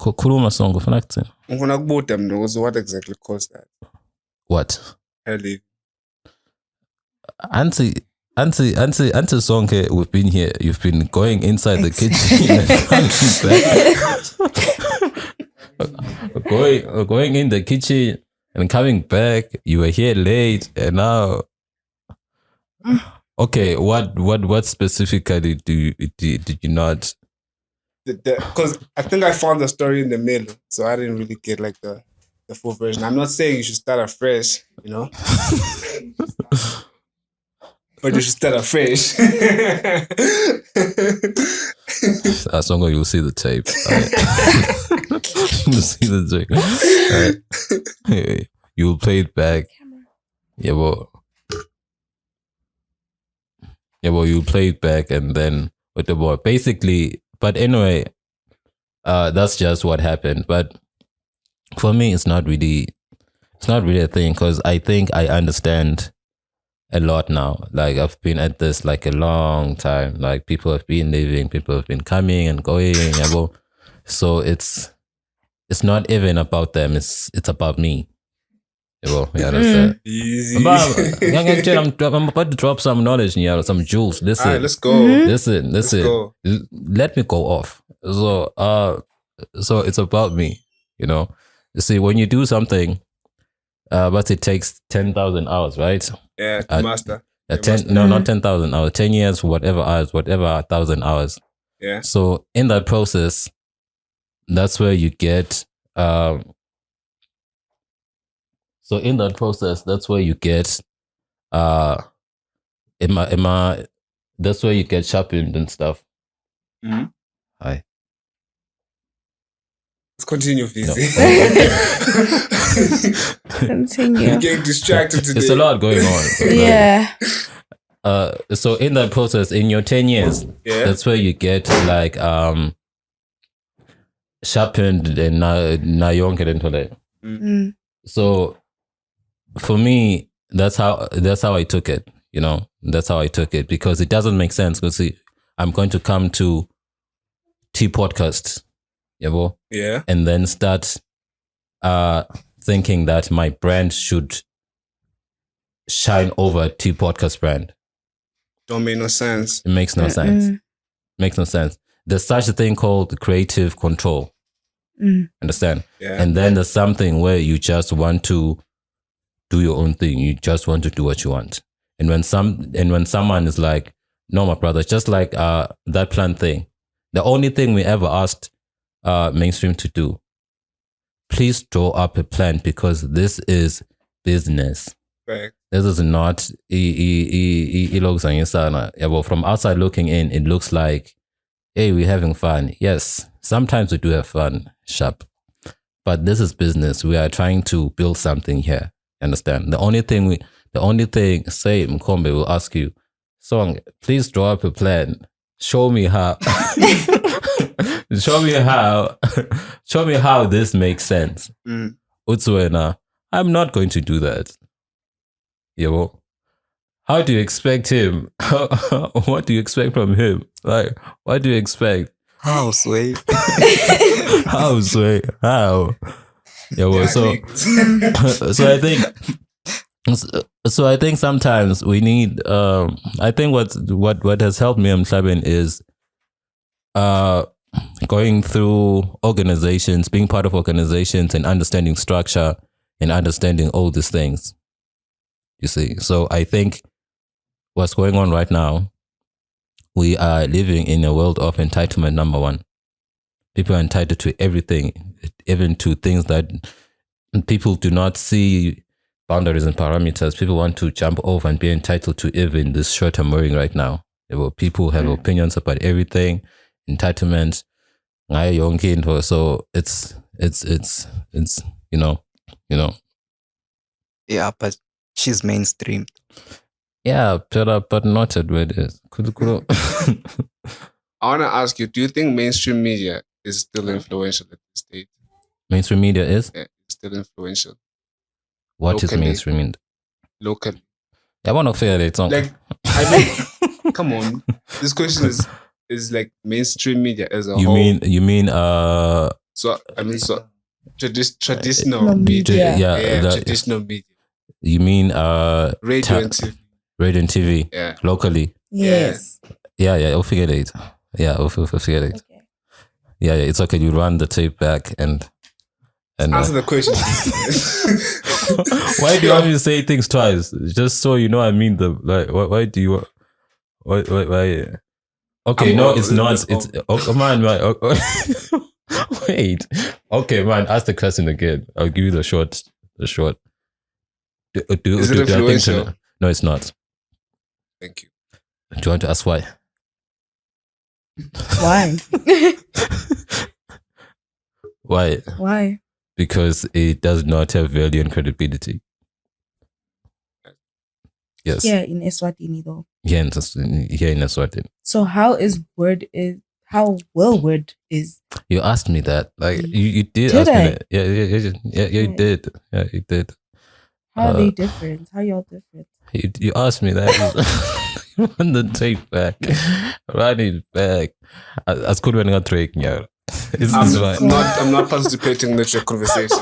Khuluma song ufuna kuthini? Ngifuna kubuda mina ukuthi what exactly caused that? What? Early. Auntie song here, we've been here. You've been going inside the kitchen and coming back. going in the kitchen and coming back. You were here late and now. Okay, what specifically did you not? Because I think I found the story in the middle, so I didn't really get like the full version. I'm not saying you should start afresh, you know, but you should start afresh. As long as you'll see the tape, you'll see the tape. You'll play it back. Yeah, well. Yeah, well, you play it back and then with the boy. Basically, but anyway, that's just what happened. But for me, it's not really a thing because I think I understand a lot now. Like I've been at this like a long time. Like people have been leaving, people have been coming and going. So it's not even about them. It's about me. You understand? Easy. I'm about to drop some knowledge, some jewels. Listen, All right, let's go. listen. go. Let me go off. So it's about me. You see, when you do something, but it takes 10,000 hours, right? Yeah, master. Not 10,000 hours. 10 years, whatever 1,000 hours. Yeah. So in that process, that's where you get. So in that process, that's where you get. That's where you get sharpened and stuff. Mm-hmm. Hi. Let's continue, Fizzy. Continue. You're getting distracted today. It's a lot going on. Yeah. So in that process, in your 10 years, that's where you get like sharpened and na younger than today. So for me, that's how I took it. That's how I took it because it doesn't make sense. Because see, I'm going to come to T podcast, and then start thinking that my brand should shine over T podcast brand. Don't make no sense. It makes no sense. Makes no sense. There's such a thing called creative control. Understand? Yeah. And then there's something where you just want to do your own thing. You just want to do what you want. And when someone is like, no, my brother, just like that plant thing. The only thing we ever asked mainstream to do, please draw up a plan because this is business. Right. This is not from outside looking in, it looks like, hey, we're having fun. Yes, sometimes we do have fun, sharp. But this is business. We are trying to build something here. Understand? The only thing, say Mkombe will ask you, Song, please draw up a plan. Show me how. Show me how this makes sense. Utsuena, I'm not going to do that. How do you expect him? What do you expect from him? Like, what do you expect? How, Sway? How, Sway? How? So I think sometimes we need. I think what has helped me, Mhlabeni, is going through organizations, being part of organizations, and understanding structure and understanding all these things. You see, so I think what's going on right now, we are living in a world of entitlement. Number one, people are entitled to everything, even to things that people do not see boundaries and parameters. People want to jump over and be entitled to even this shirt I'm wearing right now. People have opinions about everything, entitlement. So it's Yeah, but she's mainstream. Yeah, but not at where it is. I want to ask you, do you think mainstream media is still influential at this stage? Mainstream media is? Yeah, it's still influential. What locally, is mainstream media? Locally. I want to feel it. Like, I mean, come on. This question is like mainstream media as a whole. You mean traditional media. Yeah, traditional media. You mean radio and TV. Radio and TV. Yeah. Locally. Yes. Yeah, I'll figure it. Yeah, I'll figure it. Okay. Yeah, it's okay. You run the tape back and answer the question. Why do you want me to say things twice? Just so you know I mean them. Like, why do you? Why? Okay, no, it's not. It's come on, man. Wait. Okay, man. Ask the question again. I'll give you the short. Is it influential? No, it's not. Thank you. Do you want to ask why? Why? Why? Why? Because it does not have value and credibility. Yes. Yeah, in Eswatini though. here in Eswatini. So how will word is? You asked me that. Like you did, Did ask me I? that. Yeah, you did. Yeah, you did. How are they different? How y'all different? You asked me that. You want the tape back. I need it back. As good when I got tracking, yeah. I'm not participating in the conversation.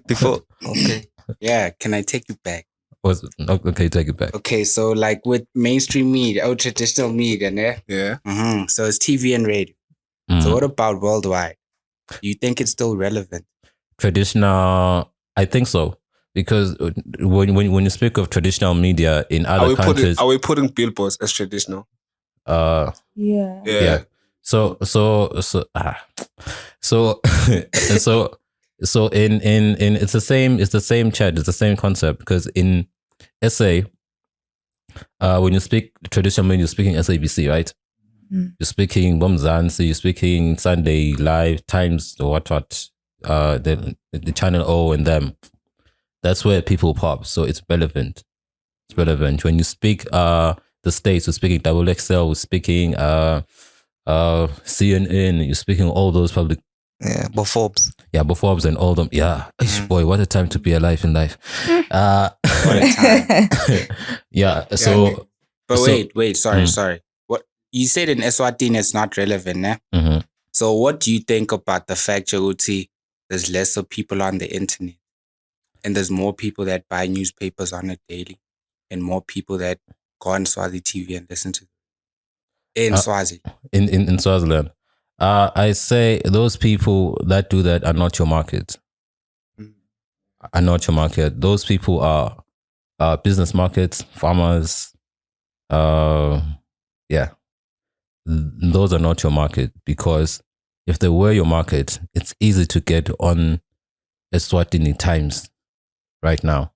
Before. Okay. Yeah, can I take you back? Okay, take it back. Okay, so like with mainstream media or traditional media, né? Yeah. So it's TV and radio. So what about worldwide? Do you think it's still relevant? Traditional, I think so. Because when you speak of traditional media in other countries, are we putting billboards as traditional? Yeah. So in it's the same chat, it's the same concept, because in SA, when you speak traditional media, you're speaking SABC, right? You're speaking Bomzansi, you're speaking Sunday Live, Times, what, the Channel O and them. That's where people pop. So it's relevant. It's relevant. When you speak the States, you're speaking Double XL, you're speaking CNN, you're speaking all those public. Yeah, but Forbes. Yeah, but Forbes and all them. Yeah. Boy, what a time to be alive in life. What a time. Yeah. So but wait, sorry. What you said in Eswatini it's not relevant, né? Mm-hmm. So what do you think about the fact, Jaguti, there's lesser people on the internet? And there's more people that buy newspapers on it daily, and more people that go on Swazi TV and listen to in Swazi. In Swaziland. I say those people that do that are not your market. Are not your market. Those people are business markets, farmers. Yeah. Those are not your market, because if they were your market, it's easy to get on Eswatini Times right now.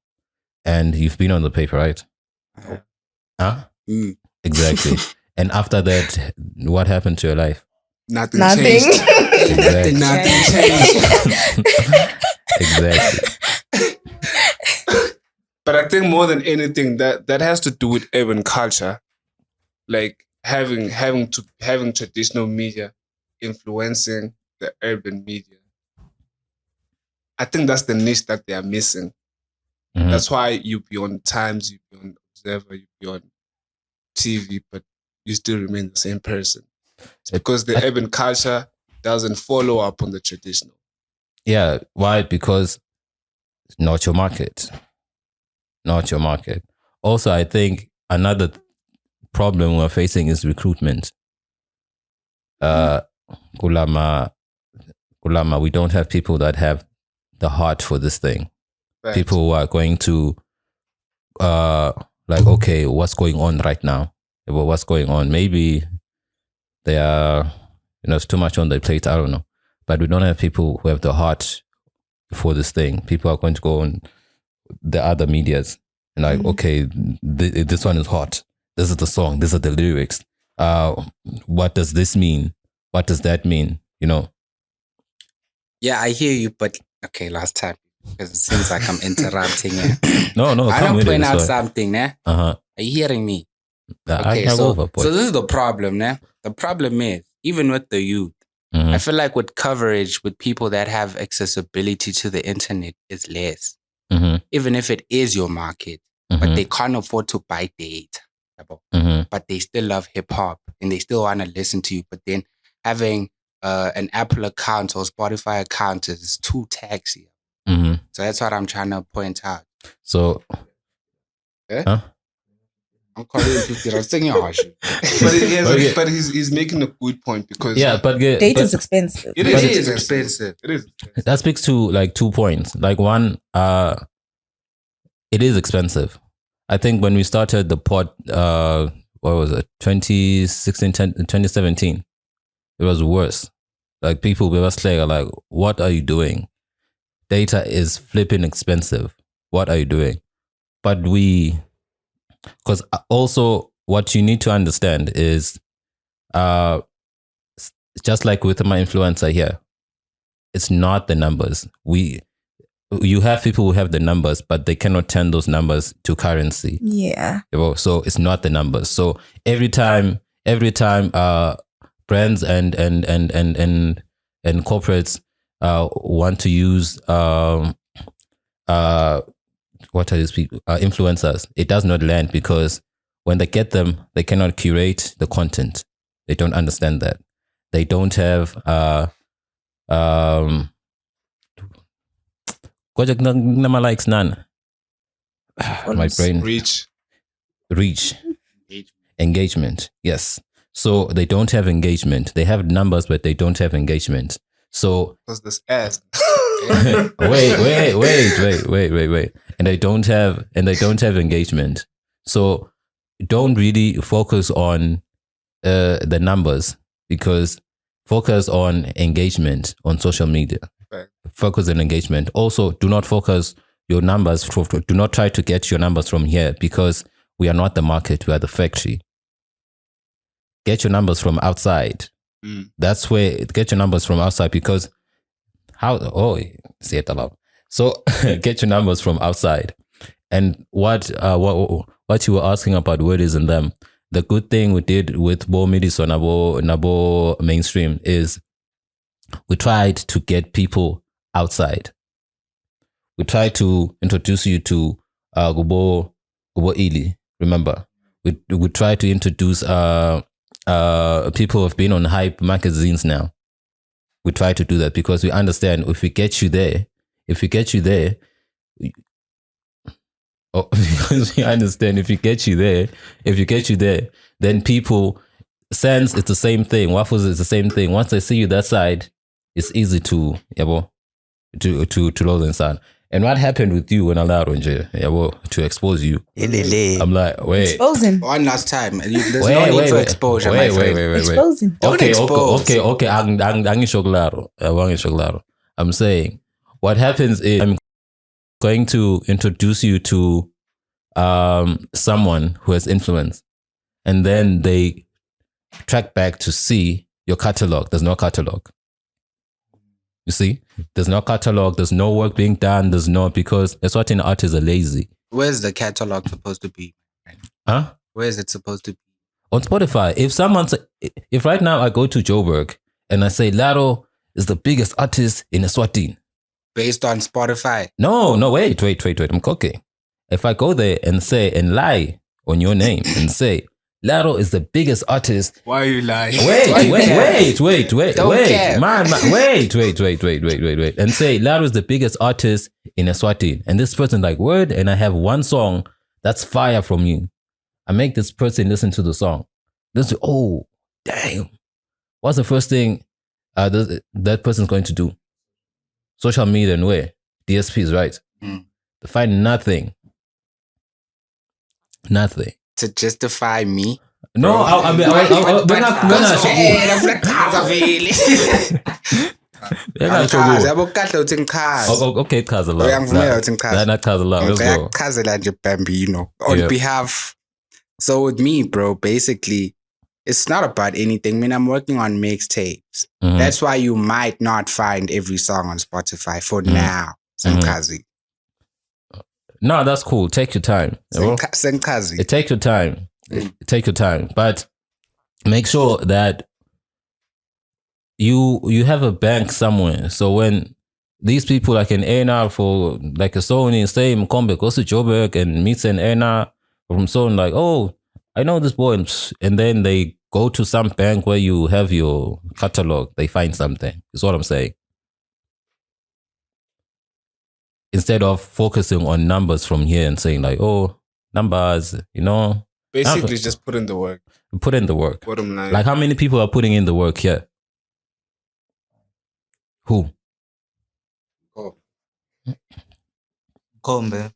And you've been on the paper, right? Huh? Exactly. And after that, what happened to your life? Nothing changed. Exactly. Nothing changed. Exactly. But I think more than anything, that has to do with urban culture, like having traditional media influencing the urban media. I think that's the niche that they are missing. Mm-hmm. That's why you be on Times, you be on Observer, you be on TV, but you still remain the same person. It's because the urban culture doesn't follow up on the traditional. Yeah, why? Because not your market. Not your market. Also, I think another problem we're facing is recruitment. Khuluma, we don't have people that have the heart for this thing. Right. People who are going to like, okay, what's going on right now? Well, what's going on? Maybe they are, it's too much on their plate. I don't know. But we don't have people who have the heart for this thing. People are going to go on the other medias and like, okay, this one is hot. This is the song. These are the lyrics. What does this mean? What does that mean? Yeah, I hear you, but okay, last time, because it seems like I'm interrupting you. No, I don't point out something, né? Uh-huh. Are you hearing me? Okay, so this is the problem, né? The problem is, even with the youth, I feel like with coverage, with people that have accessibility to the internet is less. Even if it is your market, but they can't afford to buy data. But they still love hip hop and they still want to listen to you. But then having an Apple account or Spotify account is too taxi. So that's what I'm trying to point out. So, huh? I'm calling him 50. I'm singing harsh. But he's making a good point because data is expensive. It is expensive. That speaks to like 2 points. Like one, it is expensive. I think when we started the pod, what was it, 2016, 2017, it was worse. Like people were like, what are you doing? Data is flipping expensive. What are you doing? But because also what you need to understand is, just like with my influencer here, it's not the numbers. you have people who have the numbers, but they cannot turn those numbers to currency. Yeah. So it's not the numbers. So every time brands and corporates want to use what are these people? Influencers. It does not land because when they get them, they cannot curate the content. They don't understand that. They don't have likes none. My brain. Reach. Engagement. Yes. So they don't have engagement. They have numbers, but they don't have engagement. So because this ass. wait. And they don't have engagement. So don't really focus on the numbers, because focus on engagement on social media. Right. Focus on engagement. Also, do not focus your numbers. Do not try to get your numbers from here, because we are not the market. We are the factory. Get your numbers from outside. That's where get your numbers from outside, because say it aloud. So get your numbers from outside. And what you were asking about what is in them. The good thing we did with Bo Miliswa Nabo Mainstream is we tried to get people outside. We tried to introduce you to Gubo Ili. Remember, we tried to introduce people who have been on hype magazines now. We try to do that because we understand if we get you there, because we understand if you get you there, then people sense it's the same thing. Waffles is the same thing. Once they see you that side, it's easy to roll inside. And what happened with you when I allowed to expose you? I'm like, wait. Expose him. One last time. There's no need for exposure, my friend. Expose him. Okay. I'm saying, what happens is I'm going to introduce you to someone who has influence, and then they track back to see your catalog. There's no catalog. You see, there's no catalog. There's no work being done. Because that's what artists are lazy. Where's the catalog supposed to be? Huh? Where is it supposed to be? On Spotify. If right now I go to Joburg and I say Laro is the biggest artist in Eswatini. Based on Spotify? No, wait. I'm cooking. If I go there and say and lie on your name and say Laro is the biggest artist. Why are you lying? Wait. Don't care. Man, wait. And say Laro is the biggest artist in Eswatini. And this person like, word, and I have one song that's fire from you. I make this person listen to the song. Listen, oh, damn. What's the first thing that person's going to do? Social media and where? DSPs, right? To find nothing. To justify me? No, I mean, okay, Kazala. Let's go. On behalf. So with me, bro, basically, it's not about anything. I mean, I'm working on mixtapes. That's why you might not find every song on Spotify for now. Senkazi. No, that's cool. Take your time. Senkazi. Take your time. Take your time. But make sure that you have a bank somewhere. So when these people like an A&R for like a Sony, say Mkombe goes to Joburg and meets an A&R from Sony, like, oh, I know this boy. And then they go to some bank where you have your catalog. They find something. Is what I'm saying. Instead of focusing on numbers from here and saying like, oh, numbers, Basically, just put in the work. Put in the work. Bottom line. Like how many people are putting in the work here? Who? Kombe.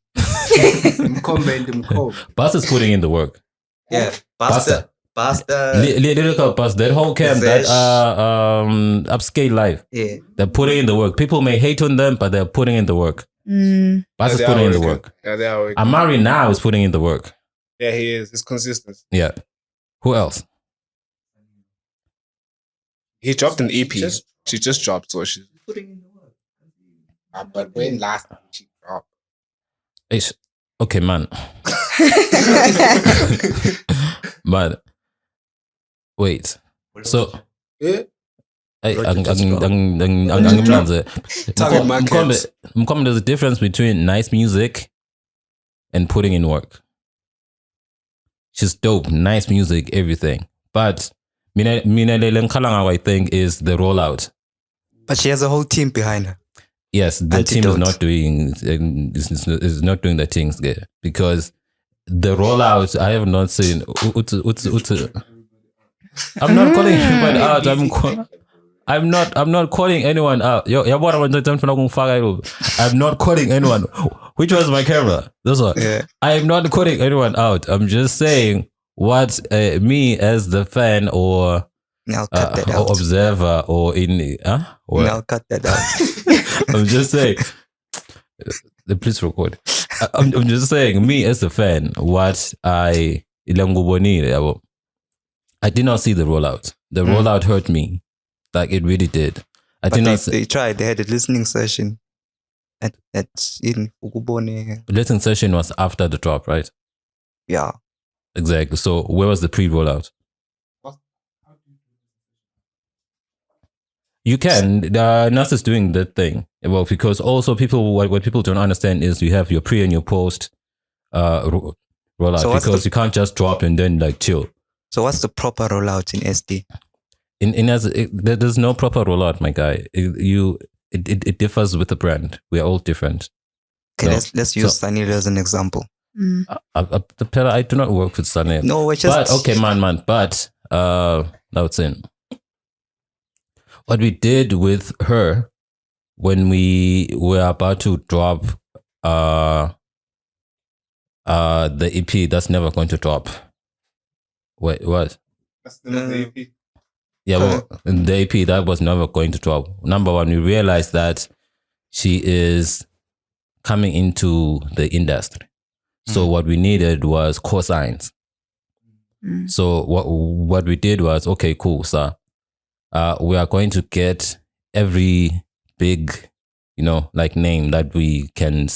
Bus is putting in the work. Yeah. Pasta. Lyrical Pasta. That whole camp, that upscale life. Yeah. They're putting in the work. People may hate on them, but they're putting in the work. Bus is putting in the work. Yeah, they are working. Amari now is putting in the work. Yeah, he is. It's consistent. Yeah. Who else? He dropped an EP. She just dropped, so she's putting in the work. But when last did she drop? Okay, man. But wait. So there's a difference between nice music and putting in work. She's dope, nice music, everything. But Mina Kalanga, I think, is the rollout. But she has a whole team behind her. Yes, the team is not doing the things there because the rollout. I have not seen. I'm not calling anyone out. I'm not calling anyone out. I'm not calling anyone. Which was my camera? This one. Yeah. I am not calling anyone out. I'm just saying what me as the fan or observer or in I'll cut that out. I'm just saying. Please record. I'm just saying, me as a fan, what I did not see the rollout. The rollout hurt me, like it really did. They tried. They had a listening session at in Ukubone. The listening session was after the drop, right? Yeah, exactly. So where was the pre-rollout? You can. NAS is doing that thing. Well, because also what people don't understand is you have your pre and your post rollout, so because you can't just drop and then like chill. So what's the proper rollout in SD? There's no proper rollout, my guy. It differs with the brand. We are all different. Okay, let's use Sarnilo as an example. I do not work with Sarnilo. No, we're just... But, okay, man. But now it's in. What we did with her when we were about to drop the EP, that's never going to drop. Wait, what? That's the EP. Yeah, well, the EP, that was never going to drop. Number one, we realized that she is coming into the industry. So what we needed was cosigns. So what we did was, okay, cool, sir. We are going to get every big, like name that we can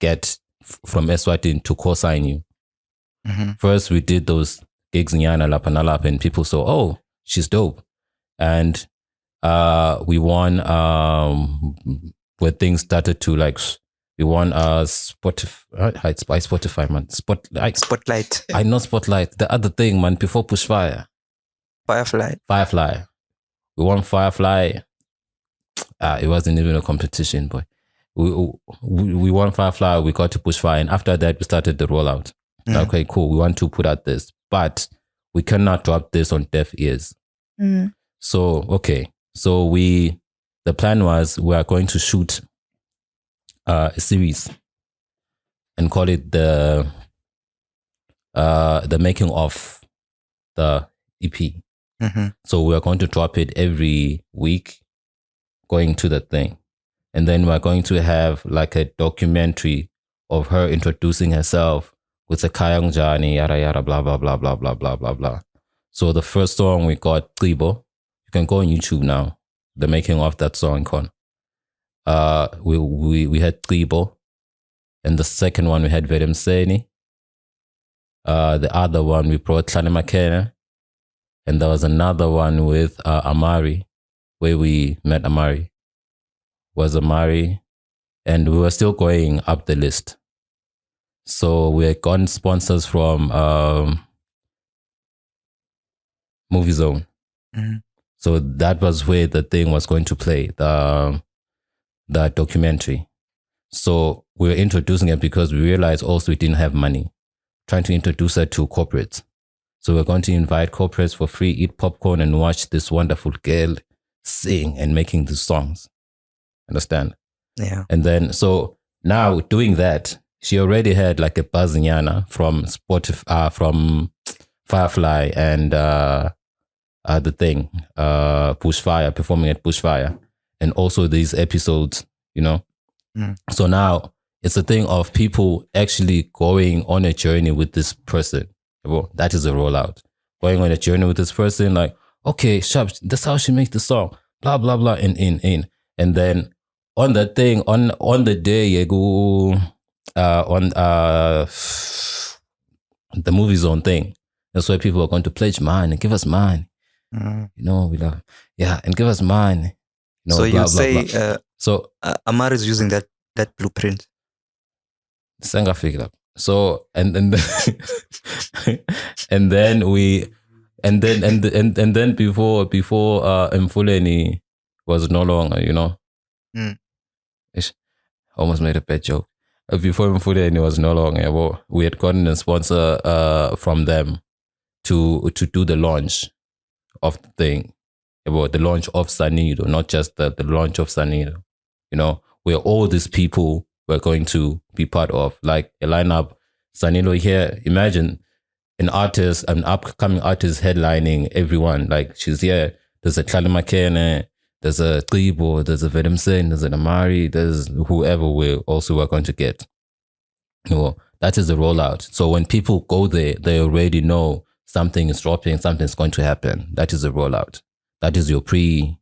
get from Eswatini to co-sign you. First, we did those gigs in Yana Lapanalap and people saw, oh, she's dope. And we won where things started to like, we won Spotify, man. Spotlight. I know Spotlight. The other thing, man, before Pushfire. Firefly. We won Firefly. It wasn't even a competition, but we won Firefly. We got to Pushfire, and after that, we started the rollout. Okay, cool. We want to put out this, but we cannot drop this on deaf ears. So okay, so the plan was we are going to shoot a series and call it the making of the EP. So we are going to drop it every week, going to the thing. And then we're going to have like a documentary of her introducing herself with a Kayang Jani, yada yada, blah, blah, blah, blah, blah, blah, blah, blah. So the first song we got Klibo. You can go on YouTube now. The making of that song, Con. We had Klibo. And the second one we had Velefini. The other one we brought Tlane Makena. And there was another one with Amari, where we met Amari. Was Amari. And we were still going up the list. So we had gotten sponsors from Movie Zone. So that was where the thing was going to play, the documentary. So we were introducing it because we realized also we didn't have money. Trying to introduce her to corporates. So we're going to invite corporates for free, eat popcorn and watch this wonderful girl sing and making these songs. Understand? Yeah. And then, so now doing that, she already had like a buzziana from Spotify, from Firefly and the thing, Pushfire, performing at Pushfire. And also these episodes, So now it's a thing of people actually going on a journey with this person. Well, that is a rollout. Going on a journey with this person, like, okay, sharp, that's how she makes the song, blah, blah, blah, and then on that thing, on the day you go on the movie zone thing. That's why people are going to pledge money and give us money. You know, we love, yeah, and give us money. You know, so blah, you say blah. So Amar is using that blueprint. Sanga figured up. So and then and then we and then before Mfuleni was no longer, you know. Almost made a bad joke. Before Mfuleni was no longer, well, we had gotten a sponsor from them to do the launch of the thing, about the launch of Sarnilo, not just the launch of Sarnilo, you know, where all these people were going to be part of, like a lineup. Sarnilo here, imagine an upcoming artist headlining everyone. Like, she's here. There's a khuluma, there's a Qibo, there's a Velefini, there's an Amari, there's whoever we're going to get. You know, that is the rollout. So when people go there, they already know something is dropping, something's going to happen. That is the rollout. That is your pre-don,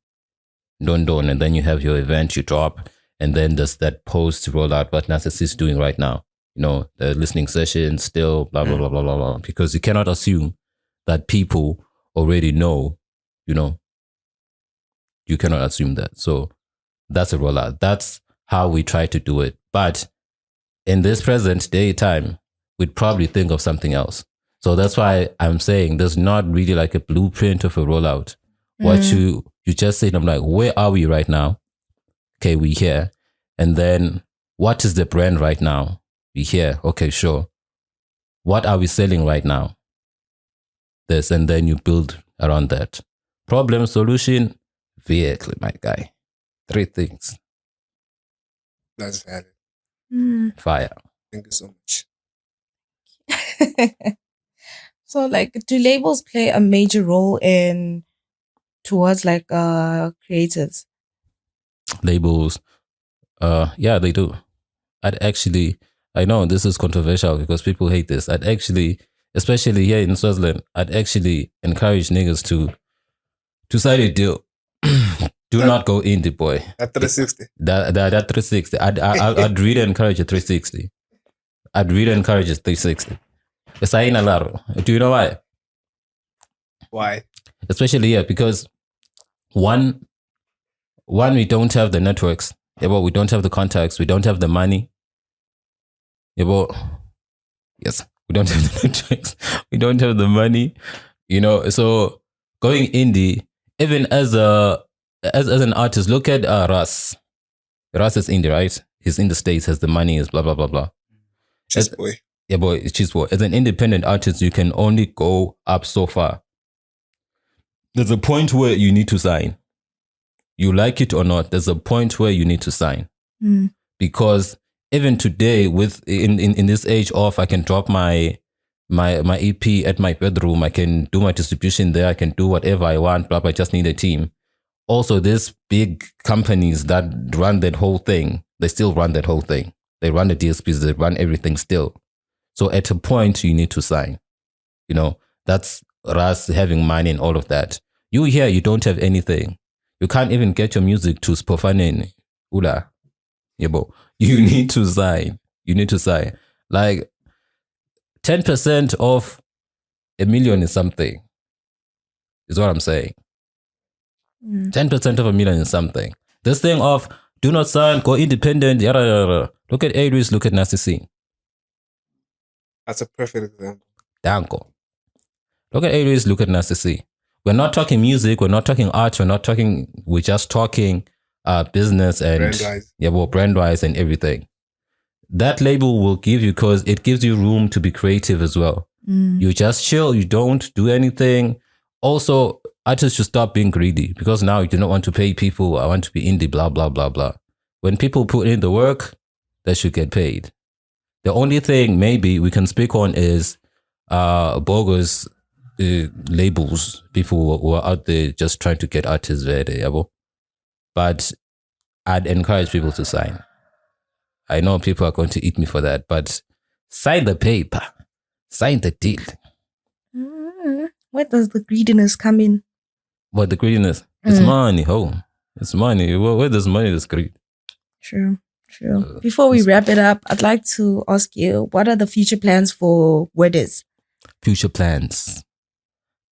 and then you have your event, you drop, and then there's that post-rollout, what Narcissus is doing right now. You know, the listening session, still, blah, blah, blah, blah, blah, blah. Because you cannot assume that people already know, you know. You cannot assume that. So that's a rollout. That's how we try to do it. But in this present day time, we'd probably think of something else. So that's why I'm saying there's not really like a blueprint of a rollout. What you just said, I'm like, where are we right now? Okay, we here. And then what is the brand right now? We here. Okay, sure. What are we selling right now? This, and then you build around that. Problem, solution, vehicle, my guy. 3 things. That's valid. Fire. Thank you so much. So, like, do labels play a major role towards like creatives? Labels, yeah, they do. I know this is controversial because people hate this. Especially here in Swaziland, I'd actually encourage niggas to sign a deal. Do not go indie, boy. At 360. That 360. I'd really encourage a 360. I'd really encourage a 360. Sign a lot. Do you know why? Why? Especially here, because one, we don't have the networks. Yeah, but we don't have the contacts. We don't have the money. Yeah, but yes, we don't have the networks. We don't have the money. You know, so going indie, even as an artist, look at Ras. Ras is indie, right? He's in the States, has the money, is blah blah blah blah. Cheese boy. Yeah, boy, it's cheese boy. As an independent artist, you can only go up so far. There's a point where you need to sign. You like it or not, there's a point where you need to sign. Because even today, in this age of, I can drop my EP at my bedroom, I can do my distribution there, I can do whatever I want, blah, blah, I just need a team. Also, these big companies that run that whole thing, they still run that whole thing. They run the DSPs, they run everything still. So at a point, you need to sign. You know, that's us having money and all of that. You here, you don't have anything. You can't even get your music to Spofanen. Ula. Yebo. You need to sign. You need to sign. Like 10% of $1 million is something. Is what I'm saying. 10% of $1 million is something. This thing of do not sign, go independent, yada, yada. Look at Aries, look at Nasty C. That's a perfect example. Danko. Look at Aries, look at Nasty C. We're not talking music, we're not talking art, we're just talking business and brand-wise and everything. That label will give you, because it gives you room to be creative as well. You just chill, you don't do anything. Also, artists should stop being greedy, because now you do not want to pay people, I want to be indie, blah, blah, blah, blah. When people put in the work, they should get paid. The only thing maybe we can speak on is bogus labels, people who are out there just trying to get artists ready. But I'd encourage people to sign. I know people are going to eat me for that, but sign the paper, sign the deal. Where does the greediness come in? What the greediness? It's money, It's money. Where there's money, there's greed. True. Before we wrap it up, I'd like to ask you, what are the future plans for Wedders? Future plans.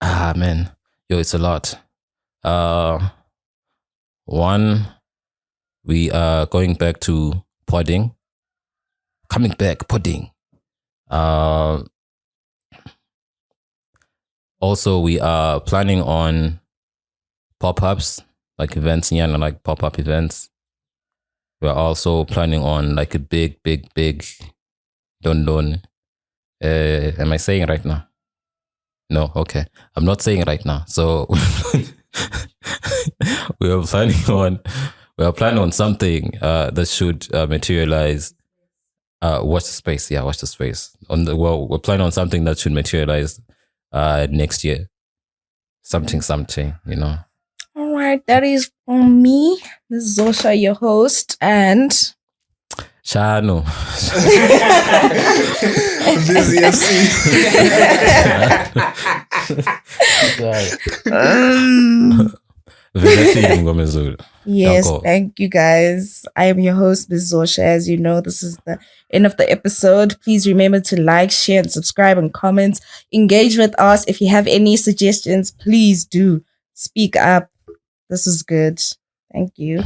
Man. Yo, it's a lot. One, we are going back to podding. Coming back, podding. Also, we are planning on pop-ups, like events, like pop-up events. We're also planning on like a big don. Am I saying right now? No, okay. I'm not saying right now. So we are planning on something that should materialize. Watch the space. Yeah, watch the space. We're planning on something that should materialize next year. Something, All right, that is from me. This is Zosha, your host, and Shano. Velefini. Yes, thank you guys. I am your host, Ms. Zosha. As you know, this is the end of the episode. Please remember to like, share, and subscribe and comment. Engage with us. If you have any suggestions, please do speak up. This is good. Thank you.